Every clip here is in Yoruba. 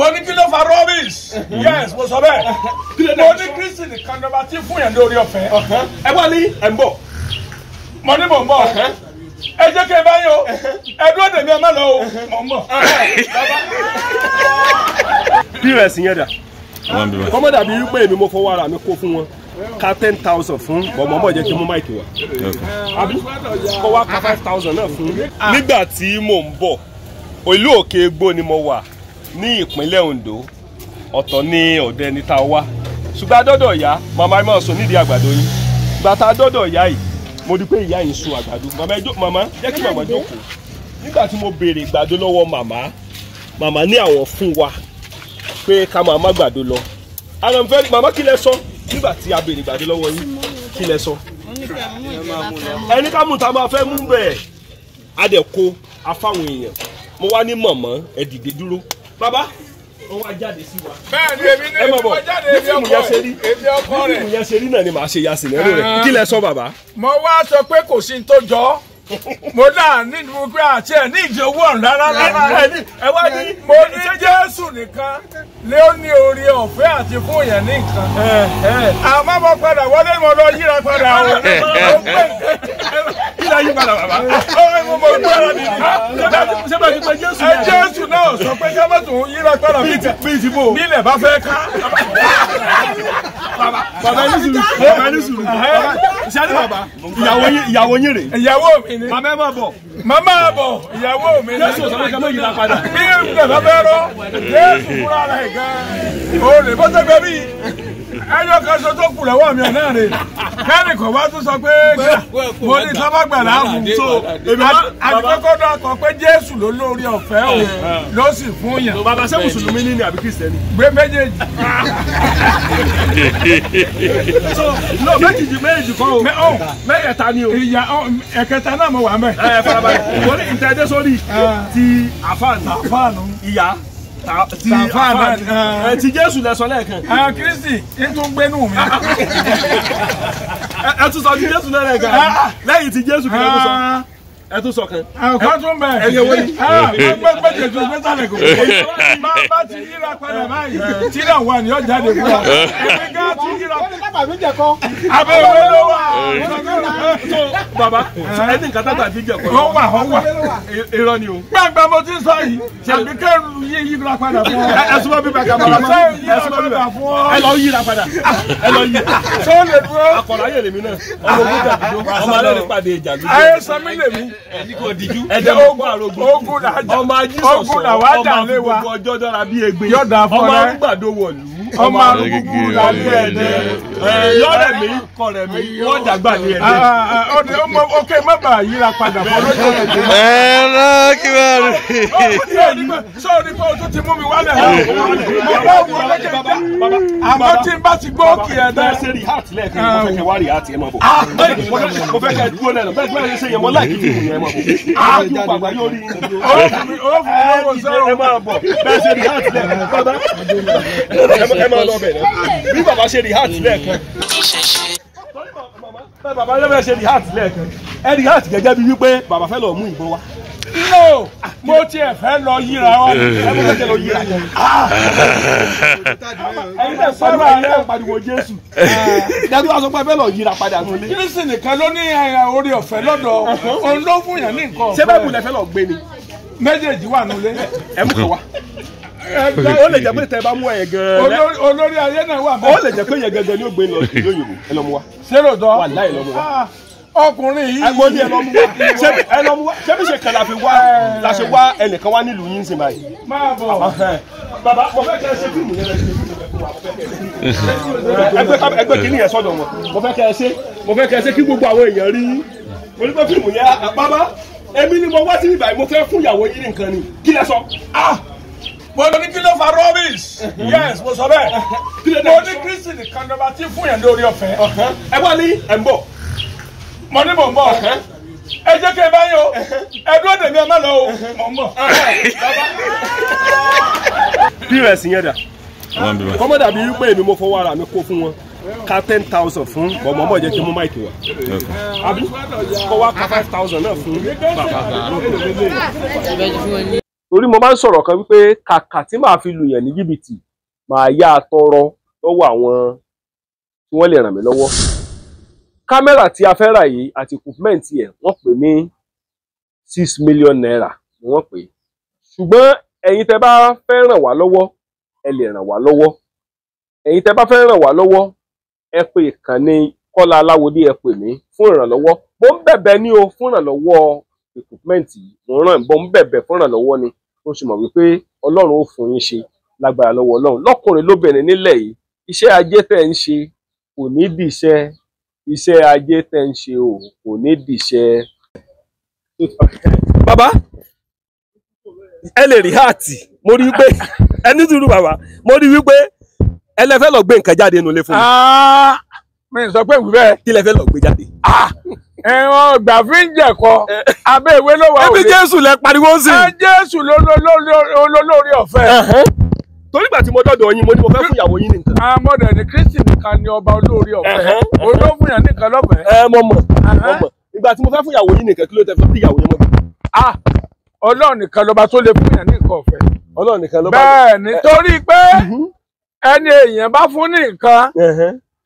mo ní kí ló fa rubbish. Yes, mo sọ bẹ́ẹ̀. Mo ní Kristi nìkan lọ́ba tí fún yẹn lórí ọ̀fẹ́. Ẹ wá ní ẹ̀ ń bọ̀. Mo ní mò ń bọ̀. Ẹ jẹ́ kí ẹ bá yín o. Ẹ dúró dè mí ẹ má lọ o. Mò ń bọ̀. POS yẹn dà. Kọ́mọ́dà bíi wípé èmi mo fọwọ́ ara mi kó fún wọn. Ká 10,000 fún bọ̀mọ́mọ́ jẹ́ kí n mú máìkì wá. Àbí kọ́ wá ká 5,000 náà fún. Nígbà tí mò ń bọ̀, ìlú Òkè Egbò ni mo wà ní ìpínlẹ̀ Ondo. Ọ̀tọ̀ ní ọ̀dẹ ní ta wá. Ṣùgbọ́n adọ́dọ̀ ìyá, màmá ẹ máa sùn nídìí àgbàdo yín. Gbàtà adọ́dọ̀ ìyá yìí, mo rí pé ìyá yìí sun àgbàdo. Màmá jẹ́ kí màmá jókòó. Nígbà tí mo béèrè ìgbàdo lọ́wọ́ màmá ní àwọn fún wa pé ká máa má gbàdo lọ. Màmá kí lẹ sọ nígbà tí a béèrè ìgbàdo lọ́wọ́ yín kí lẹ sọ. Ẹni ká mú ta máa fẹ́ mú bẹ́ẹ̀ adẹ̀kọ afáwọn èèyàn. Mo wá ní mọ̀mọ́ ẹ dìde dúró. Bàbá wọ́n wá jáde sí wa. Bẹ́ẹ̀ni èmi ní mo jáde èmi ọkọ rẹ̀. Bí fíìmù yẹn ṣe rí náà ni màá ṣe yasìn lẹ́rù rẹ̀. Kí lẹ sọ bàbá? Mo wá sọ pé kò sí ní tó jọ. Mo náà nínú pé àti ẹ̀ ní ìjọwọ́ rárá. Ẹ wá ní. Mo ní Jésù nìkan lé ó ní oore ọ̀fẹ́ àti fún yẹn ní nǹkan. Àmọ́ mo padà wọlé mo lọ yíra padà o. Kí lẹ yí padà bàbá? Mo gbọ́dọ̀ mi ní. Ṣé bá ti pẹ́ Jésù? Jésù náà sọ pé ká má tún yíra padà bí ìdìbò. Nílẹ̀ bá fẹ́ ká. Bàbá ẹni sùúrù. Ṣé ní bàbá? Ìyàwó yín rè. Ìyàwó mi ni. Màmá ẹ máa bọ̀. Màmá bọ̀ ìyàwó mi ni. Jésù sọ pé ká má yíra padà. Bí ìdìbò bá fẹ́ rọ, Jésù fúnra rẹ̀ gan-an. O lè bọ́ sẹ́gbẹ́ bí ẹjọ́ kan sọ tó kù lọ́wọ́ mi náà rè. Kẹ́ni kò wá tún sọ pé mo ní sábàgbà láàmú. Àdìpẹ́kọ́ náà kọ pé Jésù ló lórí ọ̀fẹ́ o ló sì fún yàn. Bàbá ṣé Mùsùlùmí ní àbí Kìrìsìtẹ́nì? Gbé méjèèjì. Méjì kọ́ o. Mẹ́kẹ̀ta ni o. Ìyá ẹ̀kẹta náà mo wà mẹ́. Ẹ farabalẹ̀. Mo ní ìtẹ́jẹ́ sórí ti àfáànù. Ìyá. Ti Jésù lẹ sọ lẹ́ẹ̀kan. Kristi ń tún gbénú mi. Ẹ tún sọ ti Jésù lẹ́ẹ̀kan. Lẹ́yìn ti Jésù kí lẹ tún sọ. Ẹ tún sọ kan. Ọ̀kan tún bẹ̀. Ẹyẹ wo ni. Gbẹ́gbẹ́ jẹ̀jú gbẹ́sàlẹ̀ kò. Bá ti yíra padà báyìí. Tí náà wà ní ọjà dè fún wa. Èmi gan ti yíra. Abẹ́wé ló wà. Bàbá ẹni nǹkan tá tàbí jẹ kọ́. Ó wà. Irọ́ ni o. Gbàgbà mo ti sọ yìí. Àbí kẹ́rù yíra padà fún ọ. Ẹ súnmọ́ bí bàtà bàbá máa. Ẹ súnmọ́ bí bàtà fún ọ. Ẹ lọ yíra padà. Ẹ lọ yíra. Tó lè dúró. Akọ̀rọ̀ ayé lèmi náà. Ọmọ ogun jàdúgbò. Ọmọ alẹ́ rẹ̀ pàdé jàdúgbò. Ayé sọmí lèmi. Ẹ̀jẹ̀ ogun àrògùn. Ogun làjà. Ọmọ ajísọ̀sọ̀. Ogun làwà dà lé wa. Ọmọ ọjọ́ dára bí egbe. Yọ̀dà fún Ọmọ ẹ. arúgbàdo wọ̀lú. Ọmọ arúgbó lálẹ́ ẹ̀dẹ̀. Yọ̀rẹ̀ mi kọ̀ rẹ̀ mi. Wọ́n dàgbà ní ẹ̀dẹ̀. Ok má bàa yíra padà fún ọlọ́jọ́ ẹ̀dẹ̀. Ẹ̀rọ kí wàá rí. Sọ́ọ̀ni pé o tún ti mú mi wálẹ̀ hàn. Mo bá wù ọ́ lẹ́kẹ̀ẹ́. Àmọ́ tí n bá ti gbọ́ kí ẹ dẹ́. Bẹ́ẹ̀ ṣe rí hàtì lẹ́ẹ̀kan mo fẹ́ kẹ́ wá rí hàtì ẹ̀ máa bọ̀. Mo fẹ́ kẹ́ dúró lẹ́nu bẹ́ẹ̀ tí wọ́n ṣe yẹn mọ́ láì kí fíìmù yẹn máa bọ̀. Kí o gbàgbà yóò rí ẹ máa bọ̀ bẹ́ẹ̀ ṣe rí hàtì lẹ́ẹ̀kan. Bàbá ẹ máa lọ bẹ̀ náà. Bí bàbá ṣe rí hàtì lẹ́ẹ̀kan. Bàbá bẹ́ẹ̀ ṣe rí hàtì lẹ́ẹ̀kan. Ẹ rí hàtì gẹ́gẹ́ bí wípé bàbá fẹ́ lọ mú ìbọn wá. No, mo tiẹ̀ fẹ́ lọ yíra ọ́. Ẹ mọ̀ fẹ́ lọ yíra yẹn. Ẹyin tẹ̀ pariwo ayé pariwo Jésù. Dájú wa sọ pé fẹ́ lọ yíra padà nù lé. Kristi nìkan ló ní oore ọ̀fẹ́ lọ́dọ̀ òun ló fún yàn ní nǹkan. Ṣé bẹ́ẹ̀ bù lẹ fẹ́ lọ gbé ni? Méjèèjì wà nulẹ̀. Ẹ mú kàn wá. Ó lè jẹ́ pé tẹ bá mú ẹ̀yẹ gan-an. Olórí ayé náà wà bẹ́ẹ̀. Ó lè jẹ́ pé ẹ̀yẹ gan-an ni ó gbé lọ sí lóyìnbó. Ẹ lọ mú wa. Ṣé lóòótọ́? Wà láì lọ mú wa. Ọkùnrin yìí. Mo ní ẹ lọ mú wa. Ẹ lọ mú wa. Ṣé bí ṣe kàn láfi wá la ṣe wá ẹnìkan wá nílùú yín sí báyìí? Máa bọ̀. Bàbá mo fẹ́ kẹ́ ẹ ṣe fíìmù yẹn lẹ́sìn ẹgbẹ́ kìíní yẹn sọ́dọ̀ wọn. Mo fẹ́ kẹ́ ẹ ṣe kí gbogbo àwọn èèyàn rí. Mo ní pé fíìmù yẹn bàbá èmi ni mo wá sí ìbàyìí mo fẹ́ fún ìyàwó yín nìkan ni. Kí lẹ sọ? Mo ní kí ló fa rubbish. Yes, mo sọ bẹ́ẹ̀. Mo ní Kristi nìkan lọ́ba tí fún yẹn lórí ọ̀fẹ́. Ẹ wá ní ẹ̀ ń bọ̀. Mo ní mò ń bọ̀. Ẹ jẹ́ kí ẹ bá yín o. Ẹ dúró dè mí ẹ má lọ o. Mò ń bọ̀. POS yẹn dà. Kọ́mọ́dà bíi wípé èmi mo fọwọ́ ara mi kó fún wọn. Ká 10,000 fún bọ̀mọ́mọ́ jẹ́ kí n mú máìkì wá. Àbí kọ́ wá ká 5,000 náà fún bàbá. torí mo máa ń sọ̀rọ̀ kan wípé kàkà tí màá fi lùyàn ní jìbìtì màá yá a tọrọ lọ́wọ́ àwọn tí wọ́n lè ràn mí lọ́wọ́. Kámẹ́rà tí a fẹ́ rà yìí àti equipment ẹ̀ wọ́n pè ní 6 million naira ni wọ́n pè. Ṣùgbọ́n ẹ̀yin tẹ́ bá fẹ́ ràn wá lọ́wọ́ ẹ lè ràn wá lọ́wọ́. Ẹ̀yin tẹ́ bá fẹ́ ràn wá lọ́wọ́ ẹ pè ìkànnì Kọ́lá Aláwọdé ẹ pè mí fún ìrànlọ́wọ́. Mo ń bẹ̀bẹ̀ ní o fún ìrànlọ́wọ́ equipment yìí. Mo ń bẹ̀bẹ̀ fún ìrànlọ́wọ́ ni. Mo sì mọ̀ wípé Ọlọ́run ó fún yín ṣe lágbára lọ́wọ́ Ọlọ́run. Lọ́kùnrin lóbìnrin nílẹ̀ yìí iṣẹ́ ajé tẹ́ ń ṣe kò ní dìṣẹ́. Iṣẹ́ ajé tẹ́ ń ṣe o kò ní dìṣẹ́. Bàbá ẹ lè rí háàtì mo rí wípé ẹni dúró bàbá mo rí wípé ẹ lè fẹ́ lọ gbé nǹkan jáde nínú ilé fún mi. Mi sọ pé ìwé bẹ́ẹ̀. Kí lẹ fẹ́ lọ gbé jáde? Ẹ̀wọ̀n gbà fi ń jẹ̀kọ abẹ́ ìwé ló wà òde. Ẹbí Jésù lẹ pariwo sí. Jésù lólórí ọ̀fẹ́. Torí ìgbà tí mo dọ́dọ̀ yín mo ní mo fẹ́ fún ìyàwó yín nìkan. Àmọ́dẹ̀ ni Kristi nìkan ni ọba olórí ọ̀fẹ́. Olófún yàn nìkan lọ́fẹ̀ẹ́. Mo mọ̀. Ìgbà tí mo fẹ́ fún ìyàwó yín nìkan kí ló tẹ́ fẹ́ fún ìyàwó yín mọ́. Ọlọ́run nìkan lọ́ba tó lè fún yàn ní nǹkan ọ̀fẹ́. Ọlọ́run nìkan lọ́ba. Bẹ́ẹ̀ ni torí pé ẹni èèyàn bá fún ní nǹkan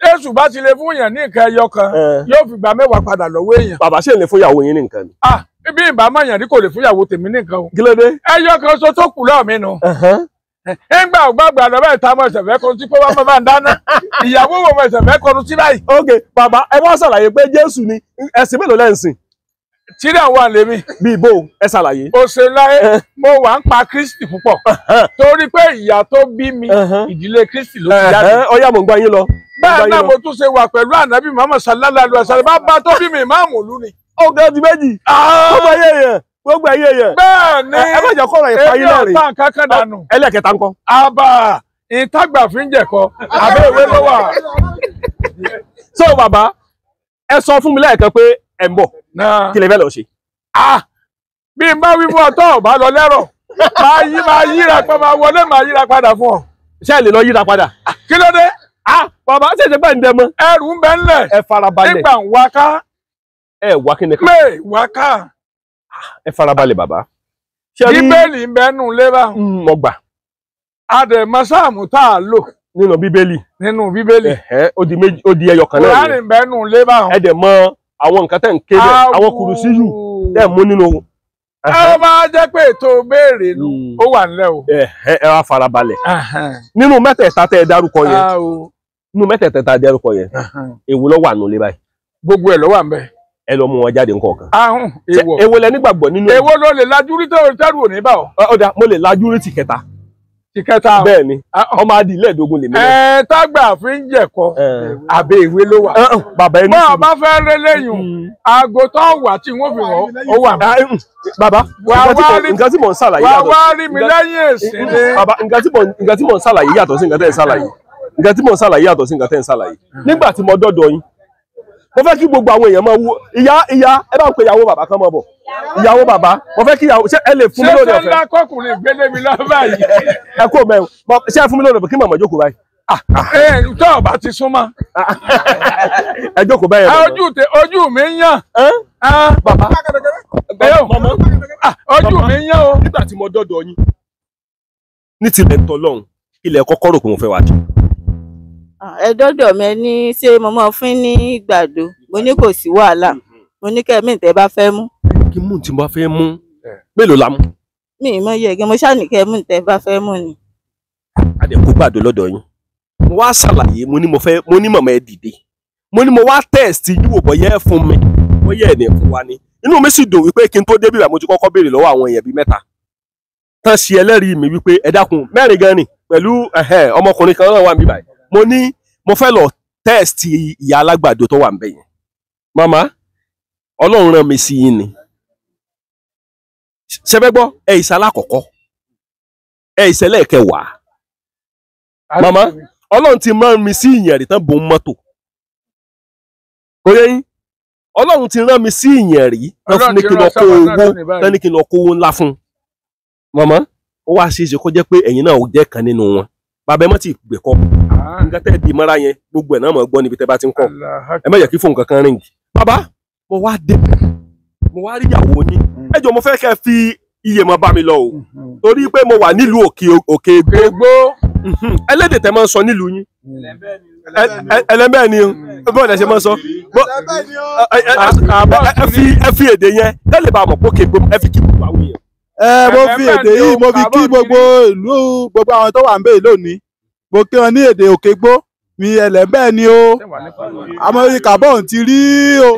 Jésù bá ti lè fún yàn ní nǹkan ẹyọ kan yóò fi gba 10 padà lọ́wọ́ èèyàn. Bàbá ṣe lè fún ìyàwó yín ní nǹkan ni. Bí ìbámu yàn ní kò lè fún ìyàwó tèmi ní nǹkan o. Kí ló dé? Ẹyọ kan so tó kù lọ́ọ̀ mi nù. Nígbà ògbàgbà lọ́bẹ̀ ìta mọ̀ ẹ̀sẹ̀ fẹ́ kọnu tí pé wọ́n bá ń dáná. Ìyàwó wo ẹ̀sẹ̀ fẹ́ kọnu sí báyìí. Ok, bàbá ẹ wá ṣàlàyé pé Jésù ni ẹ̀sìn mélòó lẹ́ ń sìn? Tírí àwọn àlè mi. Bí ibo ẹ ṣàlàyé. Òṣèlú mo wà ń pa Kristi púpọ̀. Torí pé ìyá tó bí mi ìdílé Kristi ló ti jáde. Ọyá mò ń gbá yín lọ. Bẹ́ẹ̀ náà mo tún ṣe wà pẹ̀lú ànábì Muhammad sallallahu alaihi wasallam bá tó bí mi ìmáàmù ìlú ni. Ọ̀gá ti méjì. Gbogbo ayé èèyàn. Gbogbo ayé èèyàn. Bẹ́ẹ̀ ni ẹ má jẹ́ kọ́ra ìpa yín náà rè. èmi ọ̀tá kankan dànù. Ẹlẹ́kẹta ńkọ́. Àbà ìtagbà fi ń jẹ̀kọ àbẹ́ ìwé ló wà. So bàbá ẹ sọ fún mi lẹ́ẹ̀kan pé ẹ ń bọ̀ kí lè fẹ́ lọ ṣe. Bí n bá wí fún ọ tó bá lọ lẹ́rọ̀ máa yíra pé máa wọlé máa yíra padà fún ọ. Ṣé ẹ lè lọ yíra padà? Kí ló dé? Bàbá ṣẹ̀ṣẹ̀ gbà ń dẹ mọ́. Ẹrù ń bẹ ńlẹ̀. Ẹ farabalẹ̀. Nígbà ń wá ká. Ẹ wá kí ni ká. Mé wá ká. Ẹ farabalẹ̀ bàbá. Bíbélì ń bẹ nù lébà. Mo gbà. Adẹ̀mọ sáàmù tá a lò. Nínú Bíbélì. Nínú Bíbélì. Ó di ẹyọ kan náà. Kùránì ń bẹ nù lébà. Ẹ dẹ̀ mọ àwọn nǹkan tẹ̀ ń ké bẹ́ẹ̀ àwọn kùrùsíyù tẹ̀ mú nínú. Ẹ máa jẹ́ pé ètò béèrè nu ó wà nílẹ̀ o. Ẹ wá farabalẹ̀. Nínú mẹ́tẹ̀ẹ̀ta tẹ́ ẹ dárúkọ yẹn. Nínú mẹ́tẹ̀ẹ̀ta tẹ́ ẹ dárúkọ yẹn. Èwo ló wà nù lé báyìí. Gbogbo ẹ̀ ló wà ńbẹ̀. Ẹ lọ mú wọn jáde nǹkan. Èwo. Èwo lẹ nígbàgbọ́ nínú. Èwo ló lè lajú rí tẹ́rù òní bá ọ. Ọ̀dà mo lè lajú rí tìkẹta. Tìkẹta. Bẹ́ẹ̀ ni ọmọ adi ilé-ìdógún lèmi náà. Tágbà fi ń jẹ̀kọ àbẹ ìwé ló wà. Bàbá ẹni sùn. Bọ́ọ̀ bá fẹ́ rẹ́ lẹ́yìn aago tó wà tí wọ́n fi wọ́n ó wà. Bàbá nǹkan tí mò ń ṣàlàyé yàtọ̀. Wà wá rí mi lẹ́yìn èsì ni. Bàbá nǹkan tí mò ń ṣàlàyé yàtọ̀ sí nǹkan tẹ́ ń ṣàlàyé. Nǹkan tí mò ń ṣàlàyé yàtọ̀ sí nǹkan tẹ́ ń ṣàlàyé. Nígbà tí mo dọ́dọ̀ yín mo fẹ́ kí gbogbo àwọn èèyàn máa wo ìyá ẹ bá ń pe ìyàwó bàbá kan máa bọ̀. Ìyàwó bàbá mo fẹ́ kí ìyàwó ṣé ẹ lè fún mi lórí ọ̀fẹ́. Ṣé ńlá kọkùnrin gbélé mi lọ báyìí. Ẹ kó mẹ́rin ṣé ẹ fún mi lórí ọ̀fẹ́ kí màmá jókòó báyìí. Tó o bá ti súnmọ́. Ẹ jókòó báyìí. Ojú mi ń yàn. Bàbá ojú mi ń yàn o. Nígbà tí mo dọ́dọ̀ yín ní tilẹ̀ tọ́lọ́hún ilẹ̀ kọ́kọ́ rò pé mo fẹ́ wá jù. Ẹ dọ́dọ̀ mi ní ṣé mo máa fún ní ìgbàdo mo ní kò sí wàhálà mo ní kẹ́mí tẹ́ bá fẹ́ mú. Kí mú tí mo bá fẹ́ mú mélòó la mú. Mi ì mọ iye ẹ̀gẹ́ mo ṣàní kẹ́mí tẹ́ bá fẹ́ mú ni. Àdẹ̀kú gbàdo lọ́dọ̀ yín mo wá ṣàlàyé mo ní mọ̀mọ́ ẹ dìde mo ní mo wá tẹ́ẹ̀sì yíwò bọ́yẹ́ ẹ fún mi bọ́yẹ́ ẹ̀ ní fún wa ni inú mi sì dùn wípé kí n tó débìrà mo ti kọ́kọ́ béèrè lọ́wọ́ àwọn èèyàn bíi 3 tán ṣe ẹlẹ́rìí mi wípé ẹ dákun 4 gan ni pẹ̀lú ọmọkùnrin kan náà wà níbí báyìí mo ní mo fẹ́ lọ tẹ́ẹ̀sì ìyá alágbàdo tó wà ń bẹ̀ yẹn màmá Ọlọ́run rán mi sí yín ni ṣẹfẹ́ gbọ́ ìsàlá àkọ́kọ́ ìṣẹ̀lẹ̀ kẹwàá màmá Ọlọ́run ti rán mi sí ìyẹ̀rì tán bò ń mọ́tò oyè yín Ọlọ́run ti rán mi sí ìyẹ̀rì tán fún ní kí n lọ kó owó tán ní kí n lọ kó owó ńlá fún màmá ó wá ṣe é ṣe kó jẹ́ pé ẹ̀yin náà ò jẹ́ kan nínú wọn bàbá ẹ mọ́ ti gbé kọ́ nǹkan tẹ́ di mọ́ra yẹn gbogbo ẹ̀ náà mọ̀ gbọ́ níbi tẹ́ bá ti ń kọ́ ẹ má yẹ kí fóònù kankan ríngì bàbá mo wá dé mo wá rí ìyàwó yín ẹ jọ̀ọ́ mo fẹ́ kẹ́ fi iye mọ bá mi lọ o torí pé mo wà nílùú òkè gbó ẹlẹ́dẹ̀ tẹ́ máa ń sọ nílùú yín ẹlẹ́mẹ̀ ni o bọ́ọ̀ lẹ ṣe máa ń sọ ẹ fi èdè yẹn tẹ́lẹ̀ bá mọ̀ pókè gbó ẹ fi kí gbogbo àwọn èèyàn. mo fi èdè yìí mo fi kí gbogbo ìlú gbogbo àwọn tó wà ń bẹ̀ lónìí mo kí wọn ní èdè òkè gbó mi ẹlẹ́bẹ̀ ni o Amẹ́ríkà bọ̀ ń ti rí o.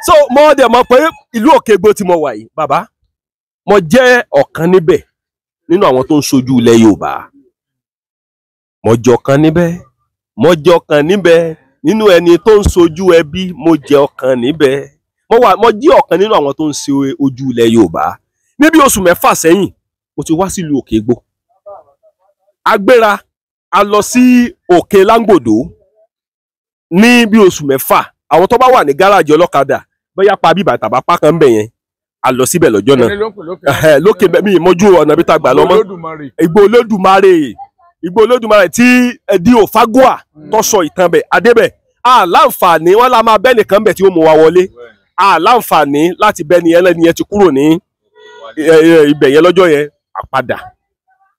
so mo dẹ̀ mọ̀ pé ìlú òkè gbó tí mo wà yìí bàbá mo jẹ́ ọ̀kan níbẹ̀ nínú àwọn tó ń ṣojú ilẹ̀ Yorùbá mo jẹ́ ọ̀kan níbẹ̀ nínú ẹni tó ń ṣojú ẹbí mo jẹ́ ọ̀kan níbẹ̀ mo jẹ́ ọ̀kan nínú àwọn tó ń ṣe ojú ilẹ̀ Yorùbá níbi oṣù 6 sẹ́yìn mo ti wá sílùú òkè gbó agbéra a lọ sí òkè Láńgbòdo ní bí oṣù 6 àwọn tó bá wà ní gáràjì ọlọ́kadà bóyá pa bíbà tàbá pa kan bẹ̀ yẹn a lọ síbẹ̀ lọ́jọ́ náà lókè mi ìmọ̀jú ọ̀nà bí ta gbà lọ́mọ́ Ìgbò Olódùmarè tí ẹdí òfagua tó sọ ìtàn bẹ̀ adébẹ̀ láǹfààní wọn la máa bẹ́ nìkan bẹ̀ tí ó mú wa wọlé láǹfààní láti bẹ́ ni ẹlẹ́ni yẹn ti kúrò ní ibẹ̀ yẹn lọ́jọ́ yẹn àpadà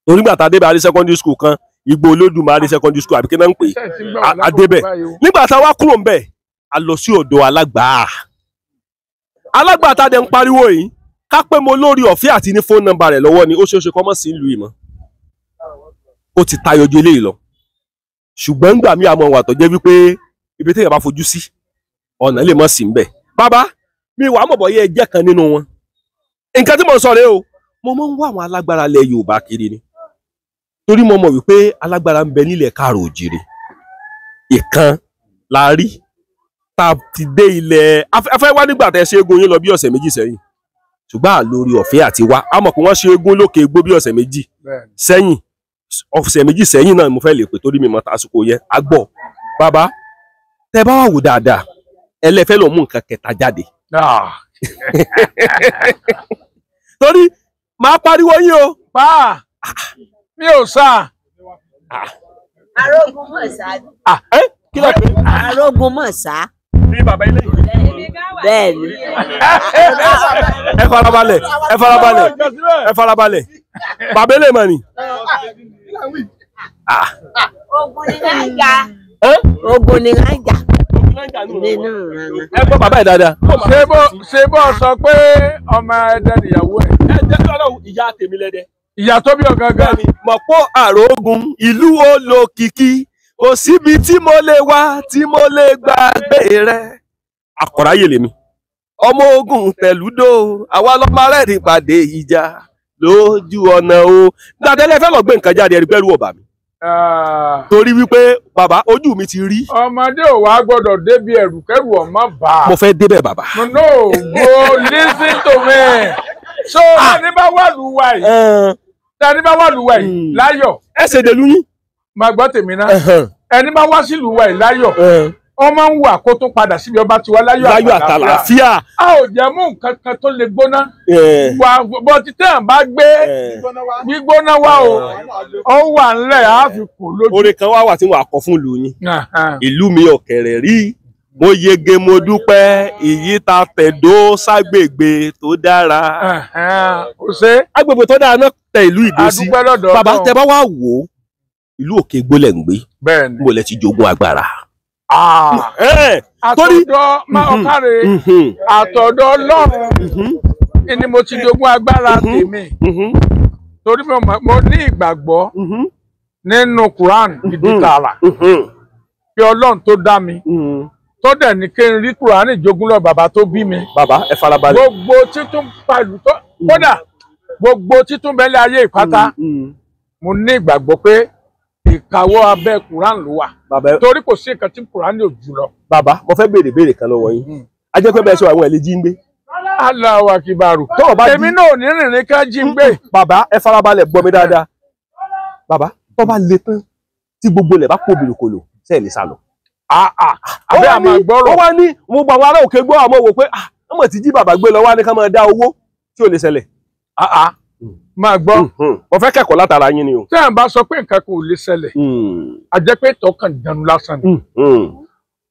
onígbà tá a débẹ̀ adé secondary school kan Ìgbò Olódùmarè secondary school àbíkẹ́ náà ń pè adébẹ̀ nígbà tá a wá kúrò ń bẹ̀ a lọ sí ọ̀dọ̀ alágbà tá a dẹ̀ ń pariwo yìí ká pé mo lórí ọ̀fẹ́ àti ní fóònù nọ́mbà rẹ̀ lọ́wọ́ ni ó ṣeé ṣe kọ́ mọ́ sí ìlú ìmọ̀ ó ti tayọ ju eléyìí lọ ṣùgbọ́n gbà mí àmọ́ wà tó jẹ́ wípé ibi téèyàn bá fojú sí ọ̀nà lè mọ̀ sí nbẹ̀ bàbá mi wàá mọ̀ bọ́yẹ ẹjẹ́ kan nínú wọn nǹkan tí mo sọ rèé o mo máa ń wá àwọn alágbára ilẹ̀ Yorùbá kiri ni torí mo mọ̀ wípé alágbára ń bẹ nílẹ̀ káàrọ̀ òjìrè ìkan la rí tá a ti dé ilẹ̀ afẹ́ wá nígbà tẹ́ ṣe eégún yín lọ bí ọ̀sẹ̀ 2 sẹ́yìn ṣùgbọ́n àlórí ọ̀fẹ́ àti wá a mọ̀ pé wọ́n ṣe eégún lókè gbó bí ọ̀sẹ̀ 2 sẹ́yìn ọ̀sẹ̀ 2 sẹ́yìn náà mo fẹ́ lè pè torí mi mọ̀ tásìkò yẹn a gbọ́ bàbá tẹ́ bá wà wò dáadáa ẹlẹ́fẹ́ lọ mú nǹkan kẹta jáde torí máa pariwo yín o pa mi ò sá. Arógun Mọ̀sá. Kí ló pé? Arógun Mọ̀sá. Ní bàbá ilé yìí. Bẹ́ẹ̀ni. Ẹ farabalẹ̀. Bàbá ilé mọ̀ ni. Ogun ni Naija. Ogun ni Naija. Ẹ gbọ́ bàbá ẹ̀ dáadáa. Ṣé bó sọ pé ọmọ Ẹdẹ nìyàwó ẹ̀? Ẹ jẹ́ kí Ọlọ́run ìyá tèmi lẹ́dẹ̀. Ìyá tó bí ọ̀gángan ni. Mọ̀pọ̀ Àrógun ìlú olókìkí kò síbi tí mo lè wá tí mo lè gbàgbé rẹ̀. Àkọ̀ráyè lèmi. Ọmọ ogun tẹ̀lúdò àwa lọ́mọ rẹ̀ pàdé ìjà lójú ọ̀nà o. Gbàdẹ́lẹ̀ fẹ́ lọ gbé nǹkan jáde ẹ̀rí pẹ́rù ọ̀bà mi. Torí wípé bàbá ojú mi ti rí. Ọmọdé ò wá gbọ́dọ̀ débi ẹ̀rù kẹ́rù ọmọ bá. Mo fẹ́ débẹ̀ bàbá. No, go listen to me. So ẹni bá wà lùwà yìí. Ẹni bá wà lùwà yìí láyọ̀. Ẹ ṣèdè lu yín. Máa gbọ́ tèmi náà. Ẹni bá wá sí lùwà yìí láyọ̀. Ọmọ ń wà kó tó padà síbi ọba tiwa láyọ̀ àtàlàfíà. A ò jẹ́ mú nǹkan kan tó lè gbóná. Wà bọ́ títẹ̀ à bá gbé gbígbóná wá o. Ó wà ńlẹ̀ á fi kò lójú. Orin kan wá wà tí wọ́n á kọ fún ìlú yín. Ìlú mi ọ̀kẹ́rẹ́ rí. Mo yege mo dúpẹ́ ìyí ta tẹ̀dó ságbègbè tó dára. Agbègbè tó dára náà tẹ ìlú Ìdó-sí. Bàbá tẹ bá wá wò ó ìlú Òkè Gbólẹ̀ ń gbé. Mo lẹ ti jogún agbára. Àtọ̀dọ̀ máa ọ̀kárẹ̀ àtọ̀dọ̀ Ọlọ́run ni mo ti jogún agbára tèmi. Torí mo ní ìgbàgbọ́ nínú Quran gidi tààrà. Pé Ọlọ́run tó dá mi. Tó dẹ̀ ní kí n rí Kùránì jogún lọ bàbá tó bí mi. Bàbá ẹ farabalẹ̀. Gbogbo títún pàlù tó kódà gbogbo títún bẹ́lẹ̀ ayé ìpátá mo ní ìgbàgbọ́ pé ìkàwọ́ abẹ́ Kùránì ló wà. Torí kò sí nǹkan tí Kùránì ò jù lọ. Bàbá mo fẹ́ béèrè kan lọ́wọ́ yín. A jẹ́ pé bẹ́ẹ̀ sọ àwọn ẹ̀lẹ́jì ń gbé. Allahu Akibaru. Èmi náà ò ní rìnrìn kan jí ń gbé. Bàbá ẹ farabalẹ̀ gbọ́ mi dáadáa. Bàbá tó bá le tán tí gbogbo ilẹ̀ bá pò bìrìkòlò sẹ́ẹ̀ lè sálọ. Àbẹ́ àmà gbọ́rọ̀. Ó wá ní mo gbà wọn ará Òkè Gbó àmọ́ wò pé ọmọ tí jí bàbá gbé lọ wá ní ká máa dá owó tí ò lè ṣẹlẹ̀. Máa gbọ́. Mo fẹ́ kẹ́kọ̀ọ́ látara yín ni o. Tí à ń bá sọ pé nǹkan kò lè ṣẹlẹ̀, a jẹ́ pé tọkàn dànù lásán ni.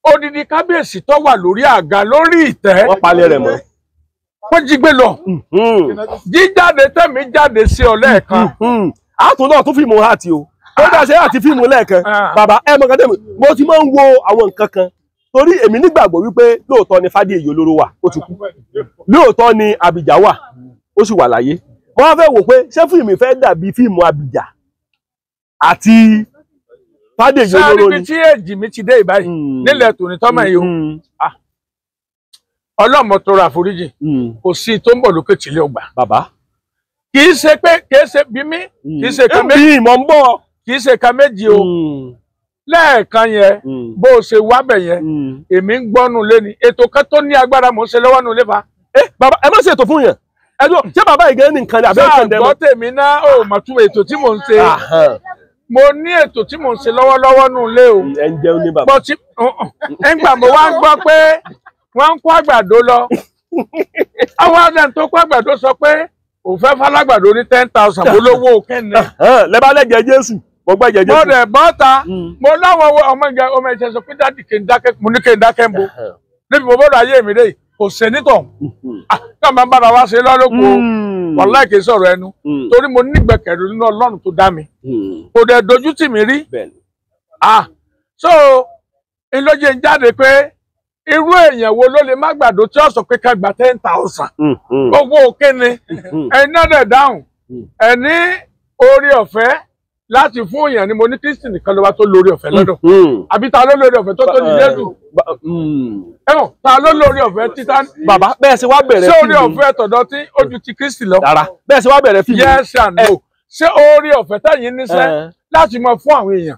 Odidi kábíyèsí tó wà lórí àga lórí ìtẹ́. Wọ́n palẹ̀ rẹ̀ mọ́. wọ́n jí gbé lọ. Jíjáde tẹ̀mí jáde sí ọ lẹ́ẹ̀kan. Àtún náà tún fíìmù àti o. Ó dá ṣe àti fíìmù lẹ́ẹ̀kan. Bàbá ẹ mọ̀ kẹ́tẹ́ mi, mo ti máa ń wo àwọn nǹkan kan. Torí èmi nígbàgbọ́ wípé lóòótọ́ ni Fádéyì olóró wà, ó ti kú. Lóòótọ́ ni Abija wà, ó sì wà láyé. Mo wá fẹ́ wò pé ṣé fíìmù fẹ́ dàbí fíìmù Abija àti Fádéyì olóró ni. Sáà níbi tí èjì mi ti dé ìbáyìí nílẹ̀ tòní tọ́mọ̀ yìí o. Ọlọ́mọ tó ra àforíjì kò sí tó ń bọ̀ lókè tìlé ọgbà. Bàbá. Kì í ṣe bí mí kì í ṣe kan méjì. Ìmọ̀ ń bọ̀. Kì í ṣe kan méjì o. Lẹ́ẹ̀kan yẹn bó o ṣe wábẹ̀ yẹn èmi ń gbọ́nù lé ni ètò kan tó ní agbára mò ń ṣe lọ́wọ́ nù lé fa. Bàbá ẹ má ṣètò fún yẹn. Ṣé bàbá yìí gẹ́gẹ́ ní nǹkan ní abẹ́ ìkànnì ẹ̀mọ́? Sáà gbọ́ tèmi náà ó mà tún ètò tí mò ń ṣe. Mo ní ètò tí mò ń ṣe lọ́wọ́lọ́wọ́ nù lé o. Ẹ ń jẹun ní bàbá. Bọ́ tí ẹ̀ǹgbà mo wá ń gbọ́ pé wọ́n ń kó àgbàdo lọ. Àwọn àdán tó kó àgbàdo sọ pé òun fẹ́ falágbàdo ní 10,000 mo lówó kẹ́ni. Lẹ́bàá lẹ́jẹ̀ Jésù. Mo gbọ́ ẹ̀jẹ̀ Jésù. Mo rẹ̀ bọ́ta. Mo láwọn ọmọ ìṣẹ̀ sọ pé dáàdì kì í dákẹ́ mo ní kì í dákẹ́ ń bo. Níbi mo bọ́dọ̀ ayé mi dé kò sẹ́ nítọ̀. Ká máa bára wá ṣe lọ́lọ́kù o. Wàláhì kì í sọ̀rọ̀ ẹnu. Torí mo nígbẹ̀kẹ̀lé nínú Ọlọ́run tó dá mi. Kò dẹ̀ dojú tì mí rí. So ìlóye ń jáde pé irú èèyàn wo ló lè má gbàdo tí ó sọ pé ká gba 10,000. Owó òkè ni. Ẹni náà dẹ̀ dáhùn. Ẹni orí ọ̀fẹ́ láti fún èèyàn ni mo ní Kristi nìkan ló wá tó lórí ọ̀fẹ́ lọ́dọ̀. Àbí ta ló lórí ọ̀fẹ́ tó tó ní Jésù? Ẹ̀wọ̀n ta ló lórí ọ̀fẹ́ títà? Bàbá bẹ́ẹ̀ ṣe wá bẹ̀rẹ̀ fíìmù. Ṣé orí ọ̀fẹ́ tọ̀dọ̀ tí ó ju ti Kristi lọ? Rárá bẹ́ẹ̀ ṣe wá bẹ̀rẹ̀ fíìmù. Yes and no. Ṣé orí ọ̀fẹ́ tẹ̀yìn níṣẹ́ láti mọ fún àwọn èèyàn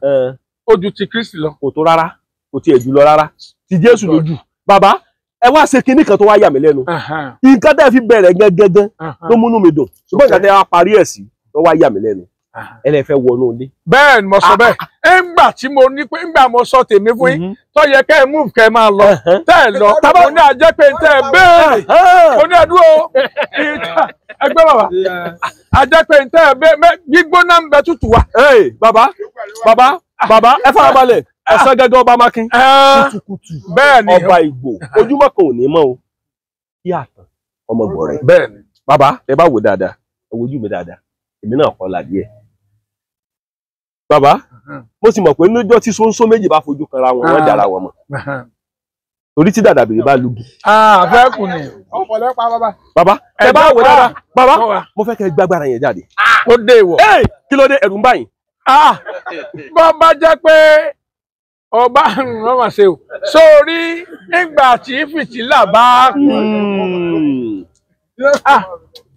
ó ju ti Kristi lọ? Kò tó rárá, kò tiẹ̀ jù lọ rárá. Ti Jésù lójú. Bàbá ẹ wá ṣe kinní kan tó wá yà mí lẹ́nu. Nǹkan tẹ́ fi bẹ̀rẹ̀ gẹ́gẹ́gẹ́ tó múnú mi dùn. Ṣùgbọ́n nǹkan tẹ́ wá parí ẹ̀ sí tó wá yà mí lẹ́nu. Ẹ lè fẹ́ wọnú ilé. Bẹ́ẹ̀ ni mo sọ bẹ́ẹ̀. Ńgbà tí mo ní pé ńgbà mo sọ tèmi fún yín tó yẹ kẹ́ ẹ move kẹ́ ẹ máa lọ. Tẹ́ ẹ lọ mo ní àjẹ́ pé tẹ́ ẹ béèrè. Mo ní ẹdúró ẹgbẹ́ bàbá. Àjẹ́ pé tẹ́ ẹ béèrè gbígbóná ń bẹ tútù wa. Bàbá ẹ farabalẹ̀. Ẹ̀sán gẹ́gẹ́ ọba Mákin. Kùtùkùtù. Bẹ́ẹ̀ ni ọba Ìgbò. Ojúmọ́ kan ò ní mọ́ o. Kí àtàn ọmọ gbọ̀rẹ́. Bẹ́ẹ̀ ni. Bàbá ẹ bá wò dáadáa. Ẹ wojú mi dáadáa. Èmi náà kọ́ la díẹ̀. Bàbá mo sì mọ̀ pé lọ́jọ́ tí sóńsó méjì bá fojú kanra wọn wọ́n dára wọn mọ̀. Torí tí Dàdàbìrì bá lugi. Fẹ́ kù ni. Ọ̀pọ̀lọpọ̀ bàbá. Bàbá ẹ bá wò dáadáa. Bàbá mo fẹ́ kẹ́ gbàgbára yẹn jáde. Ó dé ìwọ̀. Kí ló dé ẹ̀rù ń bá yín? Bọ́ bá jẹ́ pé ọba rán wá ṣe o sórí nígbà tí fìtílà bá kú.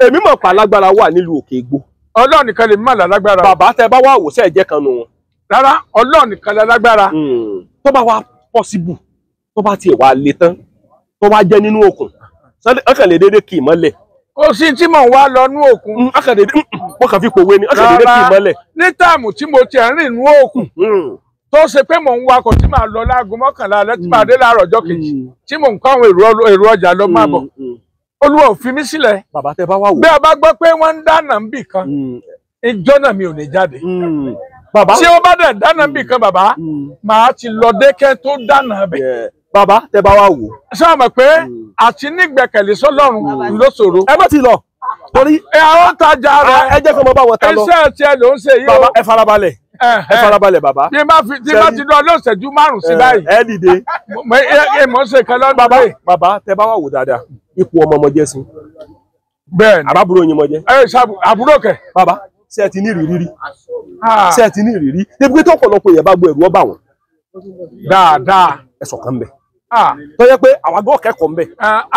Èmi mọ̀ pa lágbára wà nílùú Òkè Igbó. Ọlọ́run nìkan lè má lágbára. Bàbá tẹ bá wà wò sẹ́ ẹ̀jẹ̀ kan nù wọn. Rárá Ọlọ́run nìkan lágbára. Tó bá wá possible tó bá tiẹ̀ wá le tán tó bá jẹ́ nínú òkun ọkàn lè dédé kì í mọ́lẹ̀. Kò sí tí mò ń wá lọ nú òkun. Ọkàn dédé mo kàn fi pòwe ni ọkàn dédé kì í mọ́lẹ̀. Ní táàmù tí mo ti rìn nú òkun tó ṣe pé mò ń wakọ̀ tí màá lọ láago 11 alẹ́ tí màá dé láàárọ̀ ọjọ́ kejì tí mò ń kọ́ àwọn èrò ọjà lọ máa bọ̀. Olúwa ò fi mí sílẹ̀. Bàbá tẹ bá wà wò. Bí a bá gbọ́ pé wọ́n ń dáná níbì kan ìjọ náà mi ò ní jáde. Tí ó bá dẹ̀ dáná níbì kan bàbá màá ti lọ dékẹ́ tó dáná bẹ̀. Bàbá tẹ bá wà wò. Ṣé o mọ̀ pé àti nígbẹ̀kẹ̀lé sọ́lọ́run ló ṣòro. Ẹ bá ti lọ torí àwọn tajà rẹ̀ ẹ jẹ́ kí ọmọ bá wọn ta lọ. iṣẹ́ tiẹ̀ ló ń ṣe yìí o. Bàbá ẹ farabalẹ̀. Ẹ farabalẹ̀ bàbá. Tí bá ti lọ lọ́sẹ̀jú 5 sí báyìí. Ẹ dìde. Mo ṣe kan lọ́dún báyìí. Bàbá tẹ bá wà wò dáadáa ipò ọmọ jẹ́ sí. Bẹ́ẹ̀ni. Àbábúrò yín mọ jẹ́. Àbúrò kẹ̀. Bàbá ṣé ẹ ti ní ìrírí rí. Ṣé ẹ ti ní ìrírí. Débi pé tó ọ̀pọ̀lọpọ̀ èèyàn bá gbọ́ ẹ̀rù ọba wọn. Dáadáa. Ẹ sọ̀kan bẹ̀. Tó yẹ pé àwọn agbọ́ kẹ́kọ̀ọ́ mbẹ̀.